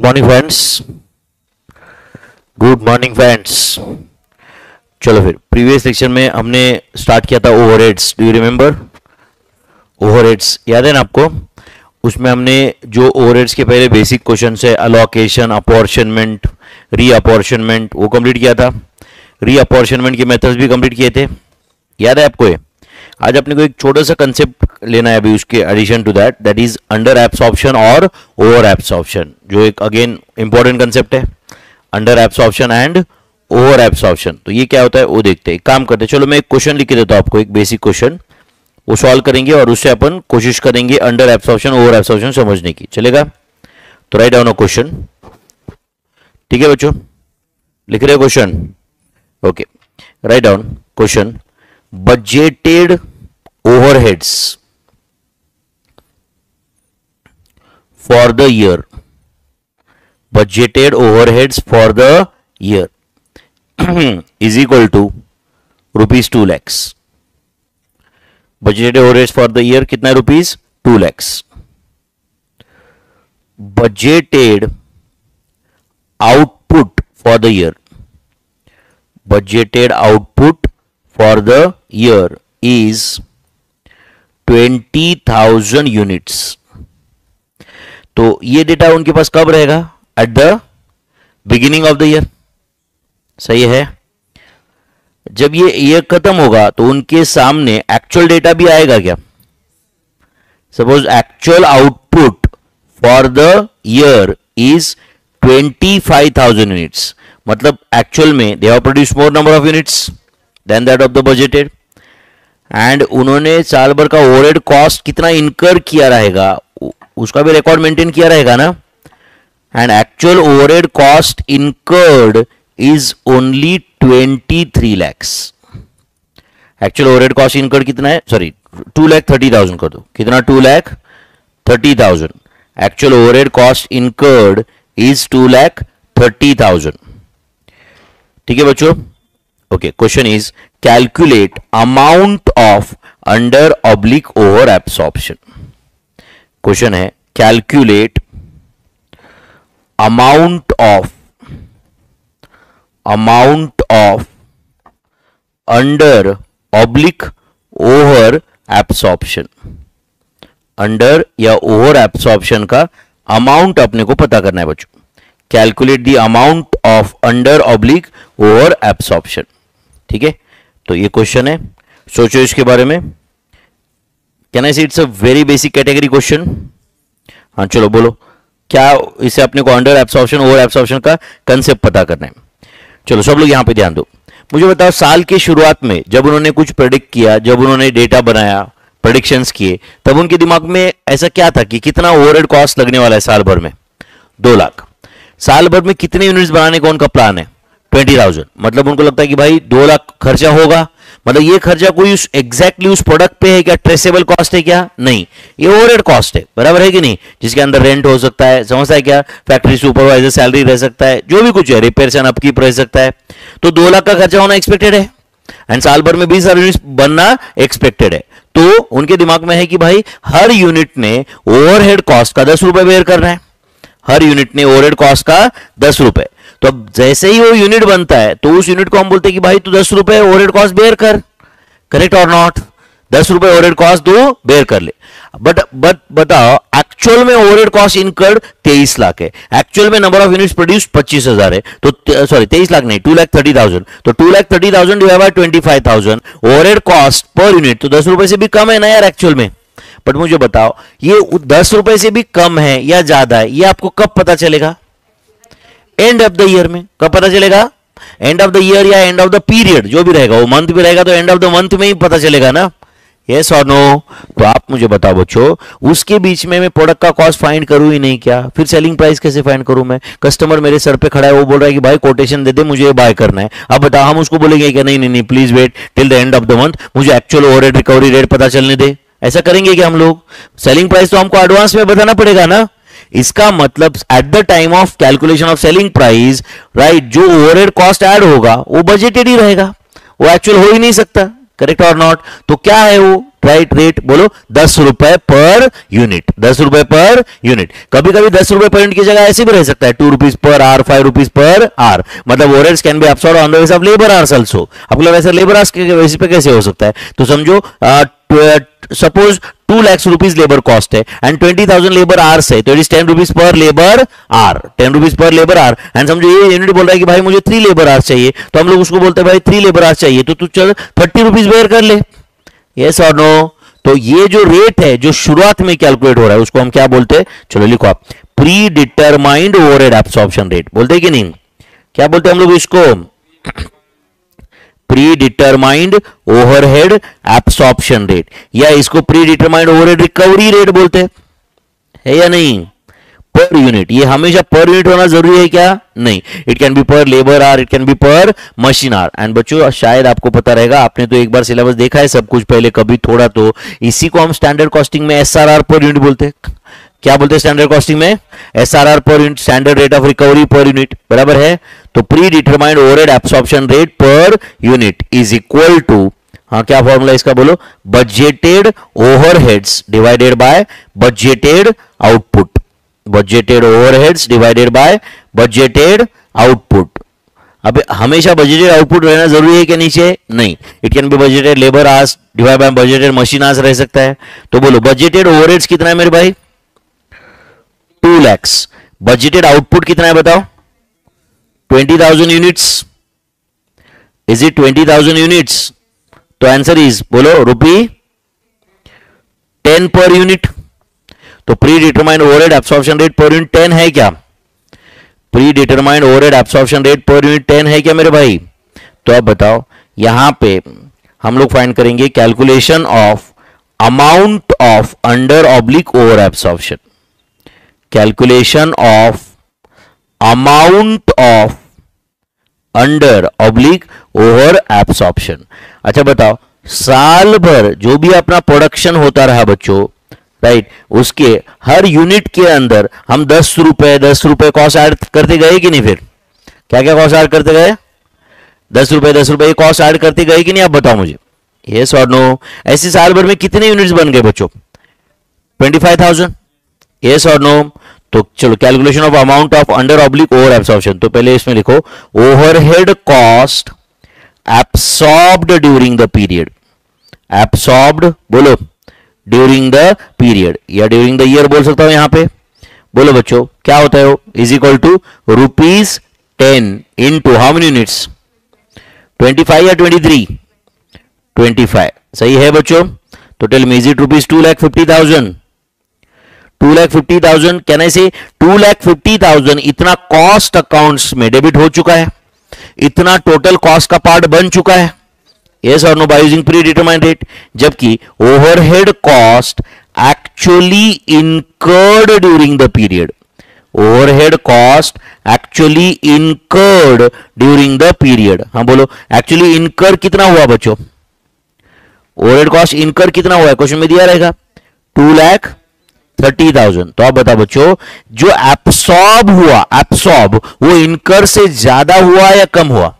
Morning friends. Good morning friends. चलो फिर previous lecture में हमने स्टार्ट किया था overheads. Do you remember? Overheads याद है ना आपको? उसमें हमने जो ओवरहेड्स के पहले बेसिक क्वेश्चन है अलोकेशन, अपॉर्शनमेंट, रीअपॉर्शनमेंट, वो कंप्लीट किया था। रीअपॉर्शनमेंट के मेथड्स भी कंप्लीट किए थे, याद है आपको? ये आज अपने को एक छोटा सा कंसेप्ट लेना है अभी उसके addition to that is under absorption और ओवर एब्सॉर्प्शन, जो एक अगेन इंपॉर्टेंट कंसेप्ट है। Under absorption and over absorption, तो ये क्या होता है वो देखते हैं। काम करते हैं, चलो मैं एक क्वेश्चन लिख के देता हूं आपको, एक बेसिक क्वेश्चन, वो सॉल्व करेंगे और उससे अपन कोशिश करेंगे अंडर एब्सॉर्प्शन ओवर एब्सॉर्प्शन समझने की। चलेगा? तो राइट डाउन अ क्वेश्चन। ठीक है बच्चों, लिख रहे हो question? Okay, write down question. Budgeted overheads for the year, budgeted overheads for the year is equal to rupees 2 lakhs. Budgeted overheads for the year कितना है? rupees 2 lakhs. Budgeted output for the year, budgeted output for the year is 20,000 units. तो ये data उनके पास कब रहेगा? At the beginning of the year. सही है? जब ये ईयर खत्म होगा तो उनके सामने एक्चुअल डेटा भी आएगा क्या? Suppose actual output for the year is 25,000 units, मतलब एक्चुअल में they have produce more number of units than that of the budgeted, and उन्होंने साल भर का ओवरहेड कॉस्ट कितना इनकर किया रहेगा उसका भी रिकॉर्ड मेंटेन किया रहेगा ना। And actual overhead cost incurred is only 23 lakhs। Actual overhead cost incurred कितना है? सॉरी 2,30,000 कर दो। कितना? 2,30,000। Actual overhead cost incurred is 2,30,000। ठीक है बच्चों? Okay, question is calculate amount of under oblique over absorption। Question है calculate amount of under oblique over absorption। Under या ओवर एब्सॉर्प्शन का अमाउंट अपने को पता करना है बच्चों। Calculate the amount of under oblique over absorption. ठीक है, तो ये क्वेश्चन है, सोचो इसके बारे में। कैन आई से it's a very basic category question. हाँ चलो बोलो, क्या इसे अपने को अंडर एब्सॉर्प्शन ओवर एब्सॉर्प्शन का कंसेप्ट पता करना है। चलो सब लोग यहां पे ध्यान दो। मुझे बताओ, साल की शुरुआत में जब उन्होंने कुछ प्रेडिक्ट किया, जब उन्होंने डेटा बनाया, प्रेडिक्शंस किए, तब उनके दिमाग में ऐसा क्या था कि कितना ओवरहेड कॉस्ट लगने वाला है साल भर में? 2 लाख। साल भर में कितने यूनिट्स बनाने का उनका प्लान है? 20,000। मतलब उनको लगता है कि भाई 2 लाख खर्चा होगा। मतलब ये खर्चा कोई एग्जैक्टली उस प्रोडक्ट पे है क्या? ट्रेसेबल कॉस्ट है क्या? नहीं, ये ओवरहेड कॉस्ट है। बराबर है कि नहीं? जिसके अंदर रेंट हो सकता है, समझता है क्या? फैक्ट्री सुपरवाइजर सैलरी रह सकता है, जो भी कुछ है, रिपेयर एंड अपकीप रह सकता है। तो 2 लाख का खर्चा होना एक्सपेक्टेड है एंड साल भर में 20,000 यूनिट बनना एक्सपेक्टेड है। तो उनके दिमाग में है कि भाई हर यूनिट ने ओवरहेड कॉस्ट का 10 रुपए बेयर करना है। हर यूनिट ने ओवरहेड कॉस्ट का 10 रुपए। तो अब जैसे ही वो यूनिट बनता है तो उस यूनिट को हम बोलते हैं कि भाई तू 10 रुपए ओवरहेड कॉस्ट बेयर कर। करेक्ट और नॉट? 10 रुपए ओवरहेड कॉस्ट दो बेयर कर ले। बट बताओ, एक्चुअल में ओवरहेड कॉस्ट इनकर्ड 23 लाख है। एक्चुअल में नंबर ऑफ यूनिट्स प्रोड्यूस 25,000 है। तो सॉरी 23 लाख नहीं, 2,30,000। तो 2,30,000 divide by 25,000 overhead cost per unit, तो 10 रुपए से भी कम है ना यार एक्चुअल में। बट मुझे बताओ, ये 10 रुपए से भी कम है या ज्यादा है, ये आपको कब पता चलेगा? एंड ऑफ द ईयर में। कब पता चलेगा? एंड ऑफ द ईयर या एंड ऑफ द पीरियड, जो भी रहेगा, वो मंथ भी रहेगा तो एंड ऑफ द मंथ में ही पता चलेगा ना। यस और नो? तो आप मुझे बताओ बच्चों, उसके बीच में मैं प्रोडक्ट का कॉस्ट फाइंड करूं ही नहीं क्या? फिर सेलिंग प्राइस कैसे फाइंड करूं मैं? कस्टमर मेरे सर पे खड़ा है, वो बोल रहा है कि भाई कोटेशन दे दे, मुझे ये बाय करना है। अब बताओ, हम उसको बोलेंगे कि नहीं नहीं नहीं please wait till the end of the month, मुझे एक्चुअल ओवरहेड रिकवरी रेट पता चलने दे। ऐसा करेंगे क्या हम लोग? सेलिंग प्राइस तो हमको एडवांस में बताना पड़ेगा ना। इसका मतलब at the time of calculation of selling price, right, जो ओवरहेड कॉस्ट ऐड होगा वो बजटेड ही रहेगा, वो एक्चुअल हो ही नहीं सकता। करेक्ट और नॉट? तो क्या है वो? राइट, रेट बोलो 10 रुपए पर यूनिट, 10 रुपए पर यूनिट। कभी कभी 10 रुपए पर यूनिट की जगह ऐसे भी रह सकता है 2 rupees per hour, 5 rupees per hour, मतलब overheads can be absorbed on the basis of labour hours also. आपको लगा ऐसा लेबर आवर्स के बेसिस पे कैसे हो सकता है? तो समझो suppose 2 lakh rupees labour cost है एंड 20,000 लेबर आवर्स है, तो it is 10 rupees per labour hour, 10 rupees per labour hour. And समझो ये यूनिट बोल रहा है कि भाई मुझे 3 लेबर आवर्स चाहिए, तो हम लोग उसको बोलते हैं भाई 3 लेबर आवर्स चाहिए, तो तू चल 30 रुपीज बेयर कर ले, यस और नो। तो ये जो रेट है जो शुरुआत में कैलकुलेट हो रहा है उसको हम क्या बोलते हैं? चलो लिखो आप, pre determined overhead absorption rate बोलते हैं कि नहीं? क्या बोलते हैं हम लोग इसको? Pre determined overhead absorption rate, या इसको pre determined overhead recovery rate बोलते हैं, है या नहीं? पर यूनिट, ये हमेशा पर यूनिट होना जरूरी है क्या? नहीं, it can be per labour hour, it can be per machine hour. And बच्चों शायद आपको पता रहेगा, आपने तो एक बार सिलेबस देखा है सब कुछ पहले कभी थोड़ा, तो इसी को हम स्टैंडर्ड कॉस्टिंग में एसआरआर पर यूनिट बोलते हैं। क्या बोलते हैं स्टैंडर्ड कॉस्टिंग में? SRR per unit, standard rate of recovery per unit, बराबर है। तो predetermined overhead absorption rate per unit is equal to, हाँ क्या फॉर्मूला इसका बोलो? Budgeted overheads divided by budgeted output, budgeted overheads divided by budgeted output. अब हमेशा budgeted output रहना जरूरी है क्या नीचे? नहीं, it can B budgeted labour hours divide by budgeted machine hours रह सकता है। तो बोलो बजटेड ओवरहेड्स कितना है मेरे भाई? 2 lakhs। बजटेड आउटपुट कितना है बताओ? 20,000 यूनिट्स। Is it 20,000 units? तो आंसर इज बोलो ₹10 पर यूनिट। तो predetermined overhead absorption rate per unit 10 है क्या? Pre determined overhead absorption rate per unit 10 है क्या मेरे भाई? तो अब बताओ, यहां पे हम लोग फाइंड करेंगे calculation of amount of under oblique over absorption, calculation of amount of under oblique over absorption. अच्छा बताओ, साल भर जो भी अपना प्रोडक्शन होता रहा बच्चों, राइट, उसके हर यूनिट के अंदर हम 10 रुपए कॉस्ट ऐड करते गए कि नहीं? फिर क्या क्या कॉस्ट ऐड करते गए? 10 रुपए कॉस्ट ऐड करते गए कि नहीं? आप बताओ मुझे, यस और नो। ऐसे साल भर में कितने यूनिट्स बन गए बच्चों? 25,000, यस और नो। तो चलो calculation of amount of under oblique over absorption, तो पहले इसमें लिखो overhead cost absorbed during the period, absorbed बोलो ड्यूरिंग द पीरियड, या ड्यूरिंग द ईयर बोल सकता हूं यहां पे। बोलो बच्चों क्या होता है वो? Is equal to ₹10 into how many units? 25 या 23? 25, सही है बच्चों। तो tell me, is it ₹2,50,000? 2,50,000, can I say 2,50,000 इतना कॉस्ट अकाउंट्स में डेबिट हो चुका है, इतना टोटल कॉस्ट का पार्ट बन चुका है, यस और no, by using predetermined rate. जबकि overhead cost actually incurred during the period, overhead cost actually incurred during the period. हाँ बोलो, एक्चुअली इनकर कितना हुआ बच्चों? ओवरहेड कॉस्ट इनकर कितना हुआ है? क्वेश्चन में दिया रहेगा 2,30,000। तो आप बताओ बच्चों, जो एब्सॉर्ब हुआ, एब्सॉर्ब वो इनकर से ज्यादा हुआ या कम हुआ?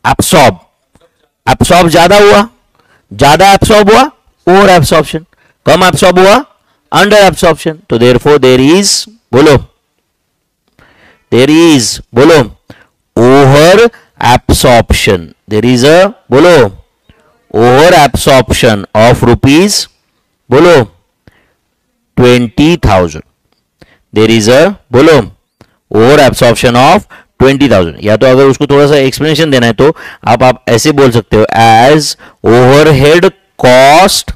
एब्सॉर्ब, एब्सॉर्ब ज्यादा हुआ, ज्यादा एब्सॉर्ब हुआ ओवर एब्सॉर्प्शन, कम एब्सॉर्ब हुआ अंडर एब्सॉर्प्शन। तो देयरफॉर देयर इज बोलो, देयर इज बोलो over absorption, there is a बोलो ओवर एब्सॉर्प्शन ऑफ रुपीज बोलो 20,000, देयर इज अ बोलो ओवर एब्सॉर्प्शन ऑफ 20,000। या तो अगर उसको थोड़ा सा एक्सप्लेनेशन देना है तो आप ऐसे बोल सकते हो, एज ओवरहेड कॉस्ट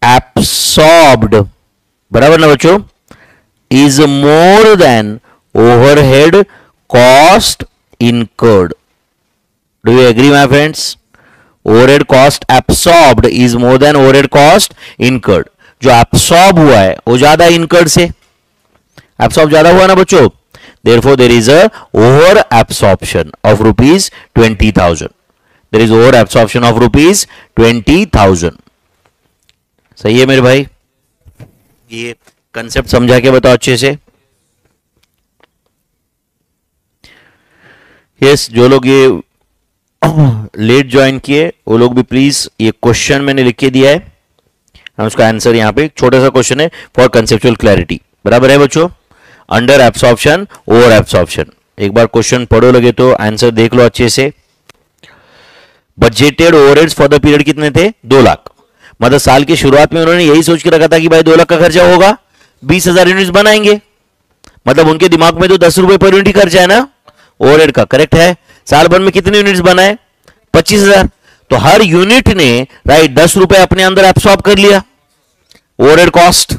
एब्सॉर्ब्ड, बराबर ना बच्चों, is more than overhead cost incurred. Do you agree my friends? Overhead cost absorbed is more than overhead cost incurred. जो एब्सॉर्ब हुआ है वो ज्यादा इनकर्ड से, एब्सॉर्ब ज्यादा हुआ ना बच्चों, therefore there is a over absorption of rupees 20,000, there is over absorption of rupees 20,000। सही है मेरे भाई? ये कंसेप्ट समझा के बताओ अच्छे से। यस, जो लोग ये लेट ज्वाइन किए वो लोग भी प्लीज, ये क्वेश्चन मैंने लिख के दिया है, हम उसका आंसर यहाँ पे छोटा सा क्वेश्चन है फॉर कंसेप्चुअल क्लैरिटी, बराबर है बच्चों। अंडर एब्सॉर्प्शन, ओवर एब्सॉर्प्शन, एक बार क्वेश्चन पढ़ो लगे तो आंसर देख लो अच्छे से। Budgeted overheads for the period कितने थे? 2 लाख। मतलब साल की शुरुआत में उन्होंने यही सोच के रखा था कि भाई 2 लाख का खर्चा होगा, 20,000 यूनिट्स बनाएंगे, मतलब उनके दिमाग में तो 10 रुपए पर यूनिट खर्चा है ना ओवरहेड का, करेक्ट है। साल भर में कितने यूनिट्स बनाए? 25,000। तो हर यूनिट ने राइट 10 रुपए अपने अंदर एब्सॉर्ब कर लिया ओवरहेड कॉस्ट,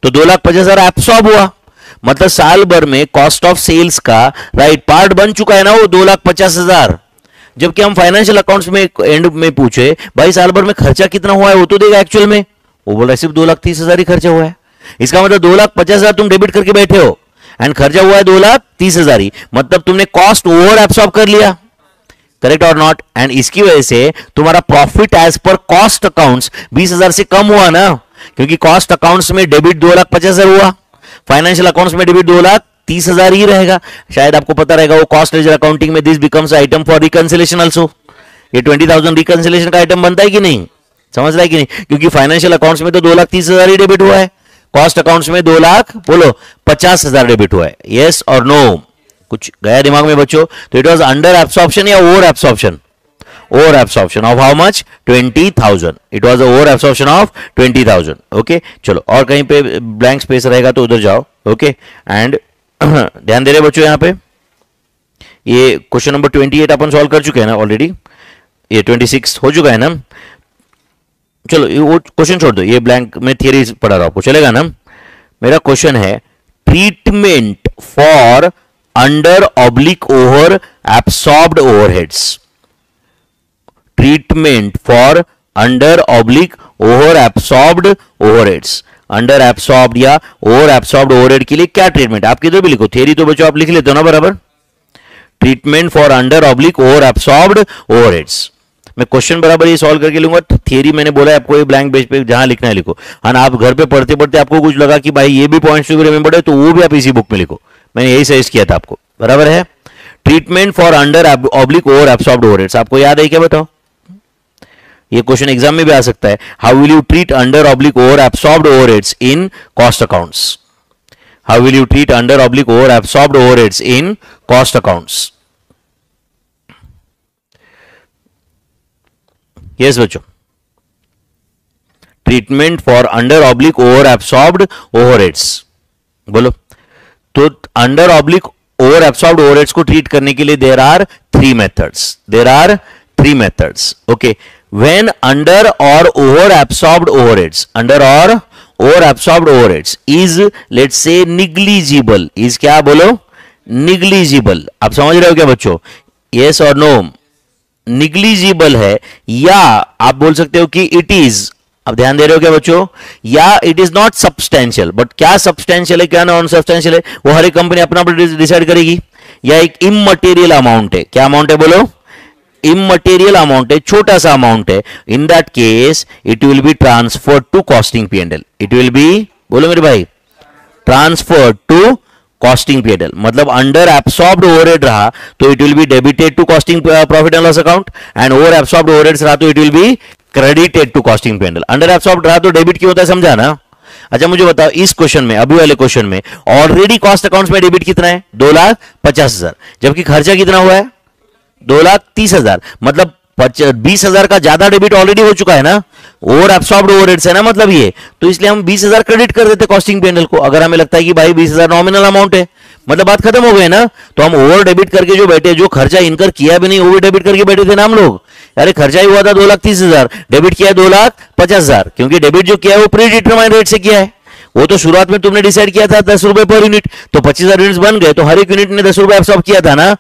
तो 2,50,000 एब्सॉर्ब हुआ। मतलब साल भर में कॉस्ट ऑफ सेल्स का राइट पार्ट बन चुका है ना वो 2,50,000। जबकि हम फाइनेंशियल अकाउंट्स में एंड में पूछे भाई साल भर में खर्चा कितना हुआ है, वो तो देगा एक्चुअल में, वो बोल रहा है सिर्फ 2,30,000 ही खर्चा हुआ है। इसका मतलब 2,50,000 तुम डेबिट करके बैठे हो एंड खर्चा हुआ है 2,30,000 ही, मतलब तुमने कॉस्ट ओवर एब्सॉर्ब कर लिया, करेक्ट और नॉट। एंड इसकी वजह से तुम्हारा profit as per cost accounts 20,000 से कम हुआ ना, क्योंकि कॉस्ट अकाउंट्स में डेबिट 2,50,000 हुआ, फाइनेंशियल अकाउंट्स में डेबिट 2,30,000 ही रहेगा। शायद आपको पता रहेगा वो कॉस्ट लेजर अकाउंटिंग में this becomes item for reconciliation also. ये 20,000 रिकंसिलेशन का आइटम बनता है कि नहीं, समझ रहा है कि नहीं, क्योंकि फाइनेंशियल अकाउंट्स में तो 2,30,000 ही डेबिट हुआ है, कॉस्ट अकाउंट्स में 2,50,000 डेबिट हुआ है। यस और नो, कुछ गया दिमाग में बच्चों? तो इट वाज अंडर एब्सॉर्प्शन या over absorption? Over absorption of how much? 20,000। It was over absorption of 20,000। Okay चलो, और कहीं पे ब्लैंक स्पेस रहेगा तो उधर जाओ। ओके एंड ध्यान दे रहे बच्चों, यहां पे ये क्वेश्चन नंबर 28 अपन सॉल्व कर चुके हैं ना ऑलरेडी, ये 26 हो चुका है ना। चलो वो क्वेश्चन छोड़ दो, ये ब्लैंक में थियरी पढ़ा रहा आपको, चलेगा ना। मेरा क्वेश्चन है treatment for under oblique over absorbed overheads. Treatment for under oblique over absorbed overheads. Under absorbed या ओवर एब्सॉर्ब्ड ओवरहेड के लिए क्या ट्रीटमेंट, आप किधर भी लिखो, थियरी तो बच्चों आप लिख लेते हो ना बराबर। Treatment for under oblique over absorbed overheads, मैं क्वेश्चन बराबर ये सॉल्व करके लूंगा। थियरी मैंने बोला है आपको ये ब्लैंक पेज पे जहां लिखना है लिखो, और आप घर पे पढ़ते पढ़ते आपको कुछ लगा कि भाई ये भी पॉइंट्स भी रिमेंबर्ड है तो वो भी आप इसी बुक में लिखो, मैंने यही सजेस्ट किया था आपको, बराबर है। Treatment for under oblique over absorbed overheads, आपको याद है क्या बताओ? ये क्वेश्चन एग्जाम में भी आ सकता है। How will you treat under oblique over absorbed overheads in cost accounts? How will you treat under oblique over absorbed overheads in cost accounts? Yes बच्चों, treatment for under oblique over absorbed overheads, बोलो। तो under oblique over absorbed overheads को treat करने के लिए there are 3 methods, there are 3 methods. Okay, when under और over absorbed overheads, under और over absorbed overheads is let's say negligible, is क्या बोलो? निग्लिजिबल। आप समझ रहे हो क्या बच्चों? यस और नो? निग्लिजिबल है, या आप बोल सकते हो कि इट इज, अब ध्यान दे रहे हो क्या बच्चों? या it is not substantial, but क्या सब्सटेंशियल है क्या नॉन सब्सटेंशियल है वो हर एक कंपनी अपना डिसाइड करेगी। या एक इमटेरियल अमाउंट है, क्या अमाउंट है बोलो? इमटेरियल अमाउंट है, छोटा सा अमाउंट है। In that case it will be transferred to costing P&L, it will be, बोलो मेरे भाई, ट्रांसफर्ड टू कॉस्टिंग P&L। मतलब अंडर एब्सॉर्ब्ड ओवरहेड रहा तो it will be debited to costing profit and loss account, and over absorbed overheads रहा तो it will be credited to costing P&L। Under absorbed रहा तो डेबिट क्यों होता है, समझा ना? अच्छा मुझे बताओ, इस क्वेश्चन में, अभी वाले क्वेश्चन में ऑलरेडी कॉस्ट अकाउंट्स में डेबिट कितना है? 2,50,000, जबकि खर्चा कितना हुआ है? 2,30,000, मतलब 20,000 का ज्यादा डेबिट ऑलरेडी हो चुका है ना, ओवर एब्सॉर्ब्ड ओवरहेड्स है ना, मतलब ये, तो इसलिए हम 20,000 क्रेडिट कर देते कॉस्टिंग P&L को। अगर हमें लगता है कि भाई 20,000 नॉमिनल अमाउंट है, मतलब बात खत्म हो गई ना, तो हम ओवर डेबिट करके जो बैठे, जो खर्चा इनकर किया भी नहीं वो भी डेबिट करके बैठे थे ना हम लोग। अरे खर्चा ही हुआ था 2,30,000, डेबिट किया 2,50,000, क्योंकि डेबिट जो किया है वो प्री डिटरमाइंड रेट से किया है। वो तो शुरुआत में तुमने डिसाइड किया था 10 रुपए पर यूनिट, तो 25,000 यूनिट्स बन गए, तो हर एक यूनिट ने 10 रुपए एब्सॉर्ब किया था ना,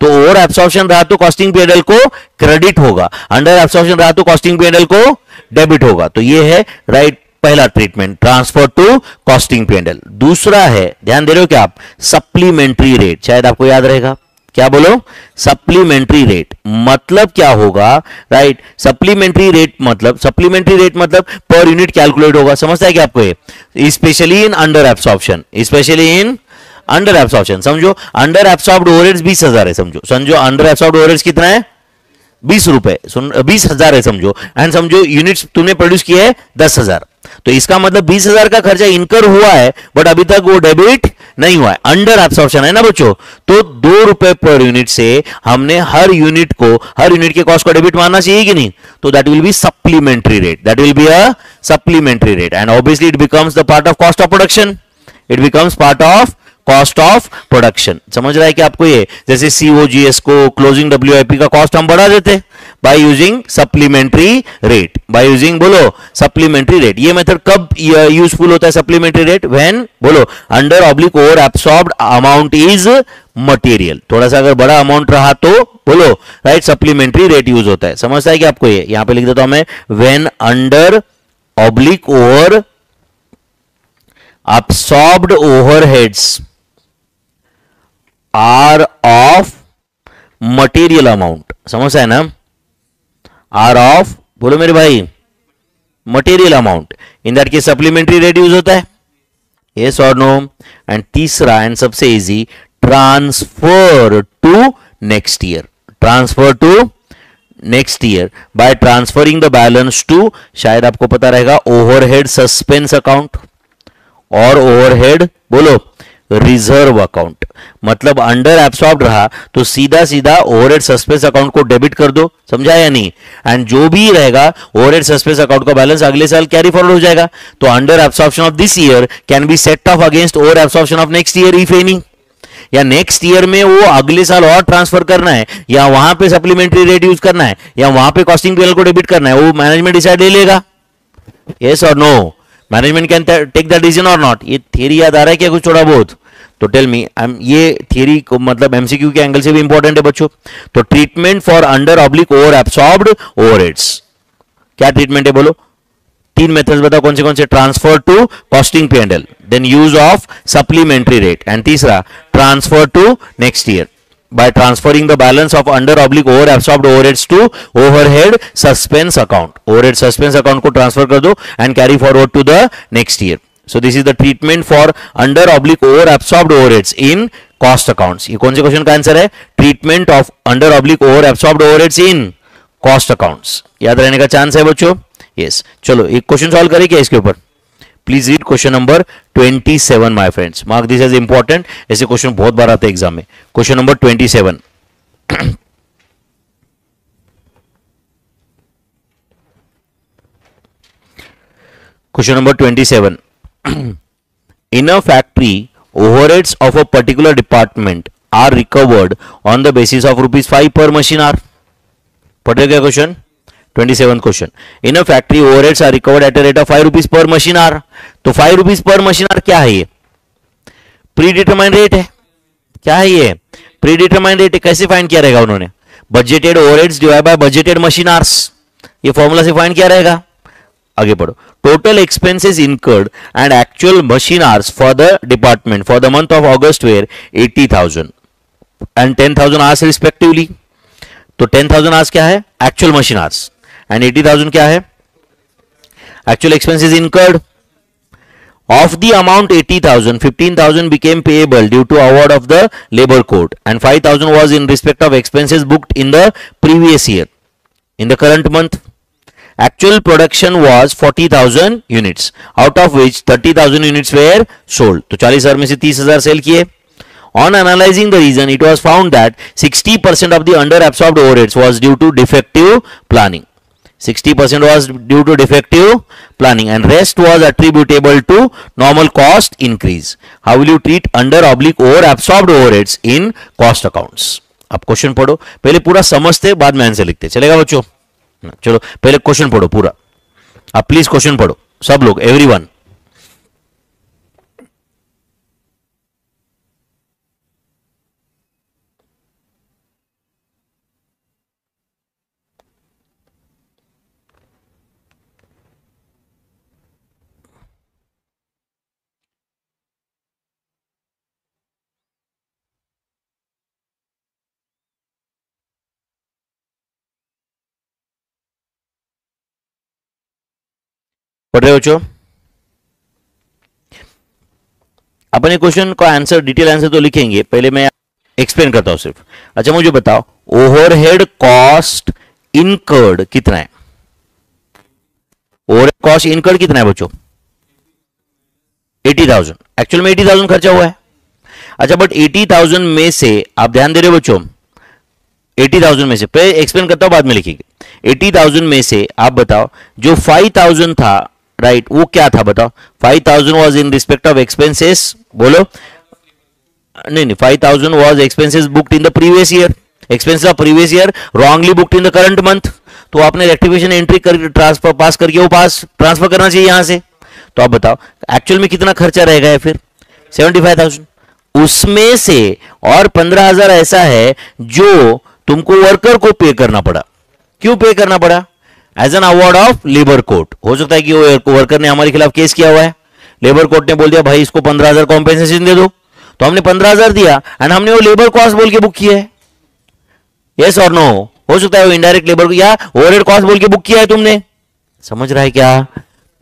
तो ओवर एब्सॉर्प्शन रहा तो कॉस्टिंग P&L को क्रेडिट होगा, अंडर एब्सॉर्प्शन रहा तो कॉस्टिंग P&L को डेबिट होगा। तो ये है राइट पहला treatment, transfer to costing P&L। दूसरा है, ध्यान दे रहे हो क्या आप? सप्लीमेंट्री रेट, शायद आपको याद रहेगा, क्या बोलो? सप्लीमेंट्री रेट मतलब क्या होगा? राइट, सप्लीमेंट्री रेट मतलब पर यूनिट कैलकुलेट होगा, समझता है क्या आपको ये? Specially in under absorption, specially in under absorption. समझो अंडर एब्सॉर्ब्ड ओवरहेड्स 20,000 है, समझो अंडर एब्सॉर्ब्ड ओवरहेड्स कितना है? ₹20, सुन 20,000 है समझो, एंड समझो यूनिट्स तूने प्रोड्यूस किया है 10,000, तो इसका मतलब 20,000 का खर्चा इनकर हुआ है बट अभी तक वो डेबिट नहीं हुआ है, अंडर एब्सॉर्प्शन है ना बच्चों। तो ₹2 पर यूनिट से हमने हर यूनिट के कॉस्ट को डेबिट मानना चाहिए कि नहीं, तो that will be supplementary rate, that will be a supplementary rate, and obviously it becomes the part of cost of production, it becomes part of cost of production. समझ रहा है कि आपको ये, जैसे सीओजीएस को, क्लोजिंग डब्ल्यूआईपी का cost हम बढ़ा देते by using supplementary rate, by using बोलो सप्लीमेंट्री रेट। ये मेथड कब यूजफुल होता है सप्लीमेंट्री रेट, व्हेन बोलो under oblique over absorbed amount is material, थोड़ा सा अगर बड़ा अमाउंट रहा तो बोलो राइट सप्लीमेंट्री रेट यूज होता है। समझता है कि आपको ये, यहां पे लिख देता हूं मैं, when under oblique over absorbed overheads are of material amount, समझ है ना, are of बोलो मेरे भाई material amount, in that case supplementary rate use होता है, yes or no। and तीसरा एंड सबसे easy, transfer to next year, transfer to next year by transferring the balance to, शायद आपको पता रहेगा, ओवरहेड सस्पेंस अकाउंट और ओवरहेड बोलो रिजर्व अकाउंट। मतलब अंडर एब्सॉर्ब रहा तो सीधा सीधा ओवरहेड सस्पेंस अकाउंट को डेबिट कर दो, समझा या नहीं, एंड जो भी रहेगा ओवरहेड सस्पेंस अकाउंट का बैलेंस अगले साल कैरी फॉरवर्ड हो जाएगा। तो under absorption of this year can be set of against over absorption of next year if any, या नेक्स्ट ईयर में वो अगले साल और ट्रांसफर करना है, या वहां पे सप्लीमेंट्री रेट यूज करना है, या वहां पे कॉस्टिंग पीएल को डेबिट करना है, वो मैनेजमेंट डिसाइड ले लेगा, यस और no. Management can take the decision और नॉट। ये थियरी याद आ रहा है क्या कुछ थोड़ा बहुत, तो टेल मी, ये थियरी को मतलब एमसीक्यू के एंगल से भी इंपॉर्टेंट है बच्चों। तो treatment for under oblique over absorbed overheads, क्या ट्रीटमेंट है बोलो, 3 मेथड्स बताओ कौन से, transfer to costing PNL, then use of supplementary rate, and तीसरा transfer to next year by transferring the balance of under oblique over absorbed overheads to overhead suspense account, overhead suspense account को transfer कर दो and carry forward to the next year। so this is the treatment for under oblique over absorbed overheads in cost accounts। ये कौन से question का answer है, treatment of under oblique over absorbed overheads in cost accounts, याद रहने का chance है बच्चों, यस। चलो एक क्वेश्चन सॉल्व करें क्या इसके ऊपर, please read question number 27 my friends, mark this as important, ऐसे क्वेश्चन बहुत बार आते हैं एग्जाम में। Question number 27, question number 27, in a factory overheads of a particular department are recovered on the basis of ₹5 per machine hour। पढ़े क्या question, 27 question, in a factory overheads are recovered at a rate of ₹5 per machine our. तो ₹5 per machine our क्या है, ये pre determined rate है, क्या है ये प्री डिटरमाइंड रेट है। कैसे फाइंड किया रहेगा उन्होंने, budgeted overheads divide by budgeted machine hours, ये फॉर्मूला से फाइंड किया रहेगा। आगे पढ़ो, total expenses incurred and actual machine hours for the department for the month of August were 80,000 and 10,000 hours respectively. तो 10,000 आवर्स क्या है, एक्चुअल मशीन आवर्स, एंड 80,000 क्या है, actual expenses incurred. Of the amount 80,000, 15,000 became payable due to award of the labor code, and 5,000 was in respect of expenses booked in the previous year. In the current month, actual production was 40,000 units, out of which 30,000 units were sold. तो 40,000 में से 30,000 cell किए। On analyzing the reason, it was found that 60% of the under absorbed overheads was due to defective planning. 60% was due to defective planning and rest was attributable to normal cost increase. How will you treat under oblique over absorbed overheads in cost accounts? अब question पढ़ो, पहले पूरा समझते बाद में answer लिखते, चलेगा बच्चों। चलो पहले क्वेश्चन पढ़ो पूरा, अब प्लीज क्वेश्चन पढ़ो सब लोग, एवरीवन। पढ़ रहे हो बच्चों, अपने क्वेश्चन का आंसर, डिटेल आंसर तो लिखेंगे, पहले मैं एक्सप्लेन करता हूं सिर्फ। अच्छा मुझे बताओ, ओवरहेड कॉस्ट इनकर्ड कितना है? ओवरहेड कॉस्ट इनकर्ड कितना है बच्चों? 80,000। एक्चुअल में 80,000 खर्चा हुआ है। अच्छा, बट 80,000 में से आप ध्यान दे रहे हो बच्चों, 80,000 में से पहले एक्सप्लेन करता हूं, बाद में लिखेंगे। 80,000 में से आप बताओ जो 5,000 था, राइट, वो क्या था बताओ? 5,000 was in respect of expenses, बोलो। नहीं नहीं, 5,000 was expenses booked in the previous year. Expenses of previous year wrongly booked in the current month, तो आपने रेक्टिफिकेशन एंट्री कर ट्रांसफर पास करके वो पास ट्रांसफर करना चाहिए यहां से। तो आप बताओ एक्चुअल में कितना खर्चा रहेगा है फिर? 75,000। उसमें से और 15,000 ऐसा है जो तुमको वर्कर को पे करना पड़ा। क्यों पे करना पड़ा? As an award of labour court. हो सकता है कि वो वर्कर ने हमारे खिलाफ केस किया हुआ है, लेबर कोर्ट ने बोल दिया भाई इसको 15,000 कॉम्पेंसेशन दे दो, तो हमने 15,000 दिया एंड हमने वो लेबर कॉस्ट बोल के बुक किया है। यस और नो? हो सकता है वो इनडायरेक्ट लेबर या ओवरहेड कॉस्ट बोल के बुक किया है तुमने। समझ रहा है क्या?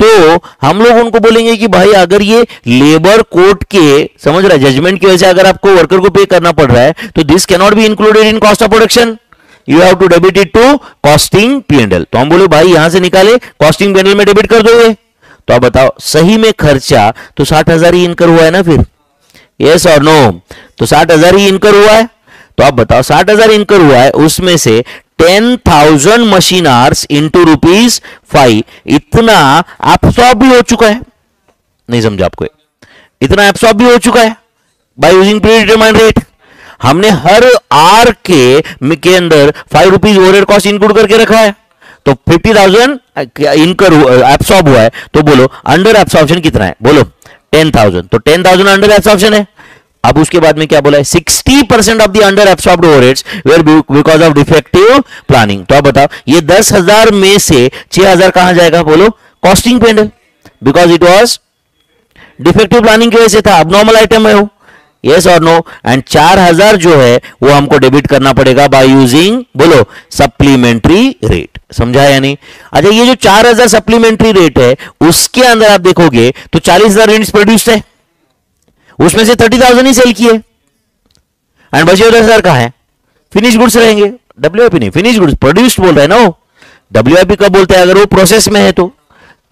तो हम लोग उनको बोलेंगे कि भाई अगर ये लेबर कोर्ट के, समझ रहा है, जजमेंट की वजह से अगर आपको वर्कर को पे करना पड़ रहा है तो this can not be included in cost of production, you have to debit it to costing P&L। तो हम बोले भाई यहां से निकाले कॉस्टिंग P&L में डेबिट कर दोगे। तो आप बताओ सही में खर्चा तो 60,000 ही इनकर हुआ है ना फिर? यस और नो? तो 60,000 ही इनकर हुआ है। तो आप बताओ 60,000 इनकर हुआ है, उसमें से 10,000 मशीन आवर्स इंटू ₹5 इतना एब्सॉर्ब भी हो चुका है। नहीं समझा आपको? इतना एब्सॉर्ब भी हो चुका है bye using predetermined rate. हमने हर आर के अंदर ₹5 ओवरहेड कॉस्ट इंक्लूड करके रखा है। तो 50,000 इनकर एब्सॉर्ब हुआ है। तो बोलो अंडर एब्सॉर्प्शन कितना है? बोलो 10,000। तो 10,000 अंडर एब्सॉर्प्शन है। अब उसके बाद में क्या बोला है? 60% of the under absorbed overheads were because of defective planning. तो आप बताओ ये 10,000 में से 6,000 कहां जाएगा? बोलो costing P&L, because it was defective planning की वजह से था, अब आइटम है वो। यस और नो? एंड 4,000 जो है वो हमको डेबिट करना पड़ेगा बाय यूजिंग, बोलो, सप्लीमेंट्री रेट। समझा या नहीं? अच्छा, ये जो 4,000 सप्लीमेंट्री रेट है उसके अंदर आप देखोगे तो 40,000 यूनिट्स प्रोड्यूस्ड है, उसमें से 30,000 ही सेल किए एंड बचे 10,000 कहां है? फिनिश गुड्स रहेंगे। WIP नहीं, फिनिश गुड्स प्रोड्यूस्ड बोल रहे हैं ना वो। WIP कब बोलते हैं? अगर वो प्रोसेस में है तो।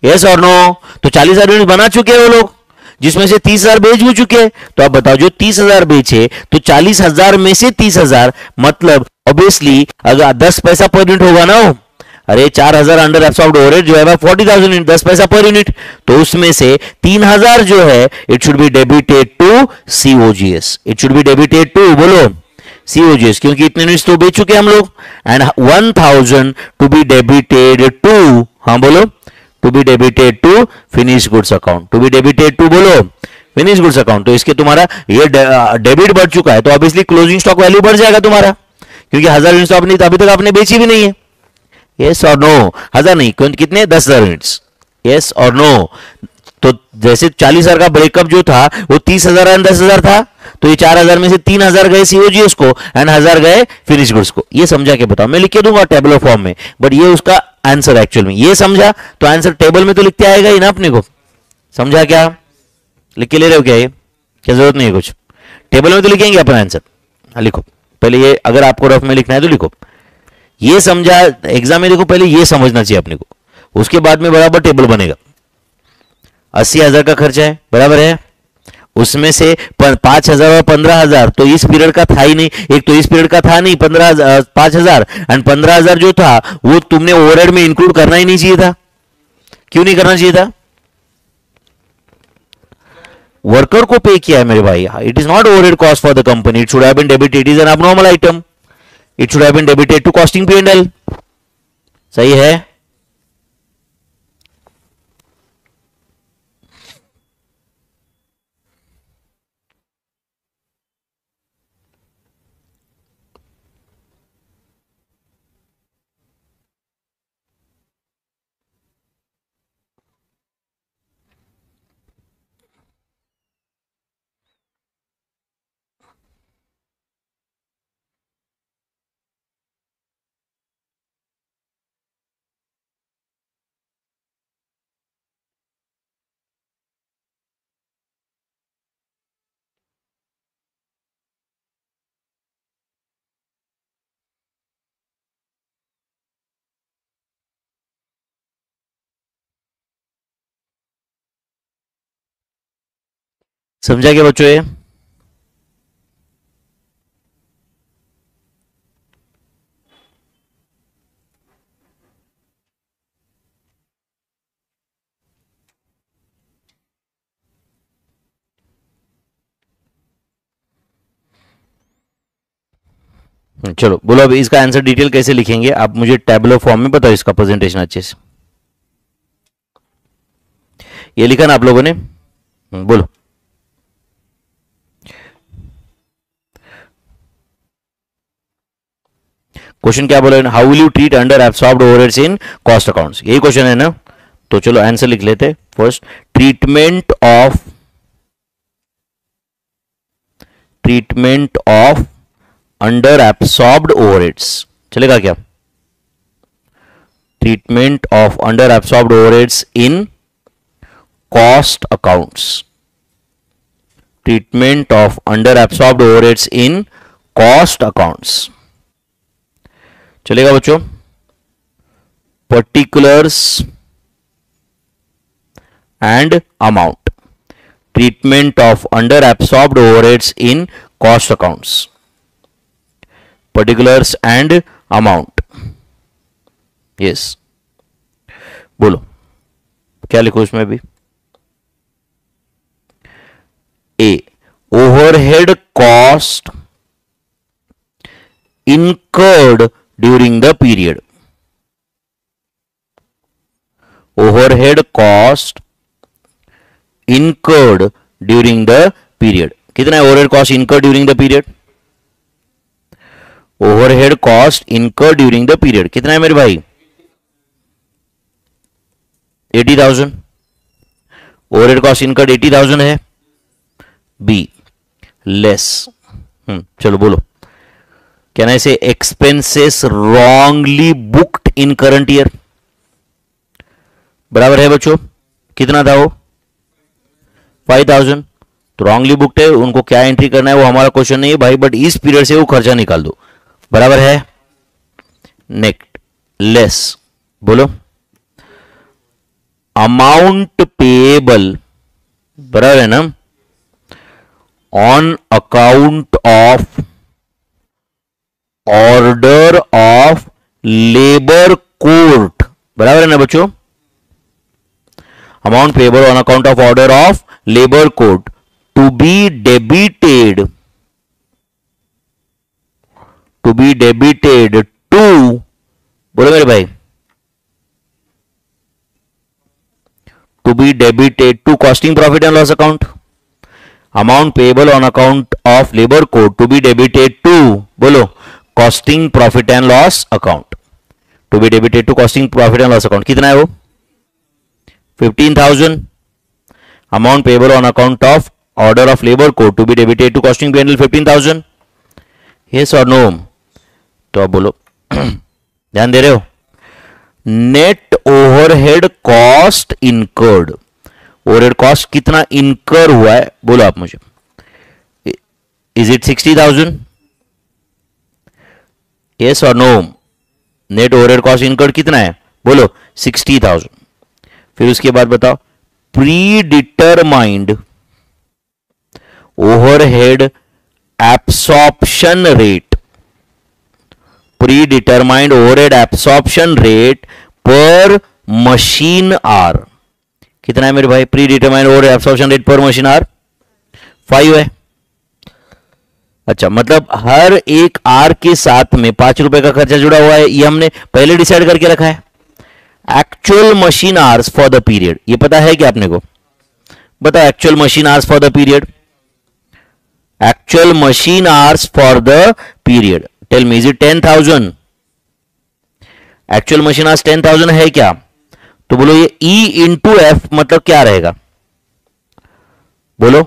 यस और नो? तो 40,000 यूनिट बना चुके हैं वो लोग, जिसमें से 30,000 बेच भी चुके हैं। तो आप बताओ जो 30,000 बेचे तो 40,000 में से 30,000 मतलब ऑब्वियसली अगर 10 पैसा पर यूनिट होगा ना वो। अरे 4,000 अंडर एब्सॉर्ब्ड ओवरहेड जो है 40,000 यूनिट, 10 पैसा पर यूनिट। तो उसमें से 3,000 जो है it should be debited to COGS। It should be debited to, बोलो, COGS, क्योंकि इतने यूनिट्स तो बेच चुके हम लोग। And 1,000 to be debited to, हाँ बोलो, to be debited to finish goods account. To be debited to, बोलो, फिनिश गुड्स अकाउंट। तो इसके तुम्हारा ये डेबिट बढ़ चुका है तो ऑब्वियसली क्लोजिंग स्टॉक वैल्यू बढ़ जाएगा तुम्हारा, क्योंकि 1,000 यूनिट्स आपने अभी तक आपने बेची भी नहीं है। यस और नो? 1,000 नहीं, कितने? 10,000 यूनिट्स। यस और नो? तो जैसे 40,000 का ब्रेकअप जो था वो 30,000 एंड 10,000 था, तो ये 4,000 में से 3,000 गए COGS को एंड 1,000 गए फिनिश गुड्स को। ये समझा के बताओ? मैं लिख के दूंगा टेबल फॉर्म में, बट ये उसका आंसर एक्चुअल में। ये समझा तो आंसर टेबल में तो लिखते आएगा ही ना अपने को। समझा क्या? लिख के ले रहे हो क्या? ये क्या जरूरत नहीं है कुछ, टेबल में तो लिखेंगे अपना आंसर। हाँ लिखो पहले ये, अगर आपको रफ में लिखना है तो लिखो। ये समझा? एग्जाम में देखो पहले ये समझना चाहिए अपने को, उसके बाद में बराबर टेबल बनेगा। 80,000 का खर्चा है, बराबर है, उसमें से 5,000 और 15,000 तो इस पीरियड का था ही नहीं। एक तो इस पीरियड का था नहीं 5,000 एंड 15,000 जो था वो तुमने ओवरहेड में इंक्लूड करना ही नहीं चाहिए था। क्यों नहीं करना चाहिए था? वर्कर को पे किया है मेरे भाई, it is not overhead cost for the company, it should have been debited, it is an abnormal item, it should have been debited to costing P&L। सही है? समझा क्या बच्चों ये? चलो बोलो अब इसका आंसर डिटेल कैसे लिखेंगे आप मुझे टैबलो फॉर्म में बताओ इसका प्रेजेंटेशन अच्छे से। ये लिखा ना आप लोगों ने? बोलो। क्वेश्चन क्या बोला? How will you treat under absorbed overheads in cost accounts, यही क्वेश्चन है ना? तो चलो आंसर लिख लेते। First, treatment of under absorbed overheads, चलेगा क्या? Treatment of under absorbed overheads in cost accounts, treatment of under absorbed overheads in cost accounts, चलेगा बच्चों? Particulars and amount, treatment of under absorbed overheads in cost accounts, particulars and amount. Yes, बोलो क्या लिखो इसमें भी? ए, overhead cost incurred during the period, overhead cost incurred during the period, कितना है overhead cost incurred during the period? overhead cost incurred during the period कितना है मेरे भाई? 80,000, overhead cost incurred 80,000 है। B, less, चलो बोलो। Can I say expenses wrongly booked in current year? बराबर है बच्चों, कितना था वो? 5,000। तो रॉन्गली बुक्ड है, उनको क्या एंट्री करना है वो हमारा क्वेश्चन नहीं है भाई, बट इस पीरियड से वो खर्चा निकाल दो, बराबर है? नेक्स्ट, लेस, बोलो। अमाउंट पेएबल, बराबर है ना? On account of order of labour court, बराबर है ना बच्चों? Amount payable on account of order of labour court to be debited to, बोलो मेरे भाई, to be debited to costing profit and loss account. Amount payable on account of labour court to be debited to, बोलो, costing profit and loss account, to be debited to costing profit and loss account, कितना है वो? 15,000। Amount payable on account of order of labour court to be debited to costing P&L 15,000, yes और no? तो अब बोलो, ध्यान दे रहे हो? Net overhead cost incurred, overhead cost कितना इनकर हुआ है बोलो आप मुझे? Is it 60,000? यस और no? Net overhead cost incurred कितना है बोलो? 60,000। फिर उसके बाद बताओ, predetermined overhead absorption rate, pre determined overhead absorption rate पर मशीन आर, कितना है मेरे भाई? Pre determined overhead absorption rate पर मशीन आर 5 है। अच्छा, मतलब हर एक आर के साथ में 5 रुपए का खर्चा जुड़ा हुआ है, ये हमने पहले डिसाइड करके रखा है। Actual machine hours for the period, ये पता है क्या आपने को? बताओ, actual machine hours for the period, actual machine hours for the period, tell me, is it 10,000? Actual machine hours 10,000 है क्या? तो बोलो ये E इंटू एफ मतलब क्या रहेगा? बोलो,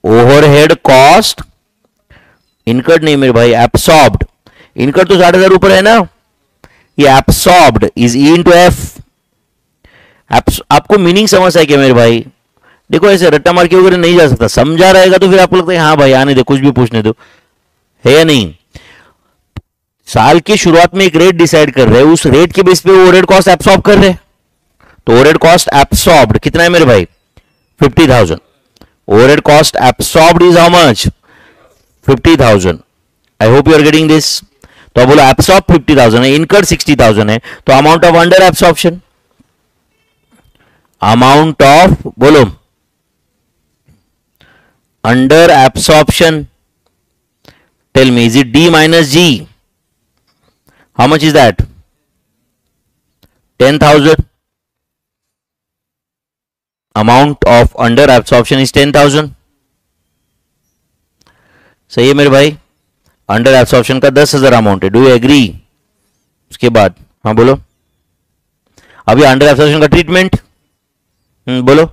ओवरहेड कॉस्ट इनकर्ड नहीं मेरे भाई, एब्सॉर्ब्ड। इनकर्ड तो 60,000 ऊपर है ना, ये absorbed is E into F. आपको मीनिंग समझ है क्या मेरे भाई? देखो ऐसे रट्टा मार के वगैरह नहीं जा सकता, समझा रहेगा तो फिर आपको लगता है हाँ भाई आने दे, कुछ भी पूछने दो, है या नहीं? साल की शुरुआत में एक रेट डिसाइड कर रहे हैं, उस रेट के बेस पे ओवरहेड कॉस्ट एब्सॉर्ब कर रहे हैं, तो ओवरहेड कॉस्ट एब्सॉर्ब्ड कितना है मेरे भाई? 50,000। Overhead cost absorbed is how much? 50,000. I hope you are getting this. तो बोलो absorb 50,000 है, incurred 60,000 है, तो amount of under absorption, amount of बोलो under absorption, tell me, is it D minus G? How much is that? 10,000. Amount of under absorption is 10,000. सही है मेरे भाई, अंडर एब्सॉर्प्शन का 10,000 अमाउंट है. Do you agree? उसके बाद हाँ बोलो, अभी अंडर एब्सॉर्प्शन का ट्रीटमेंट बोलो.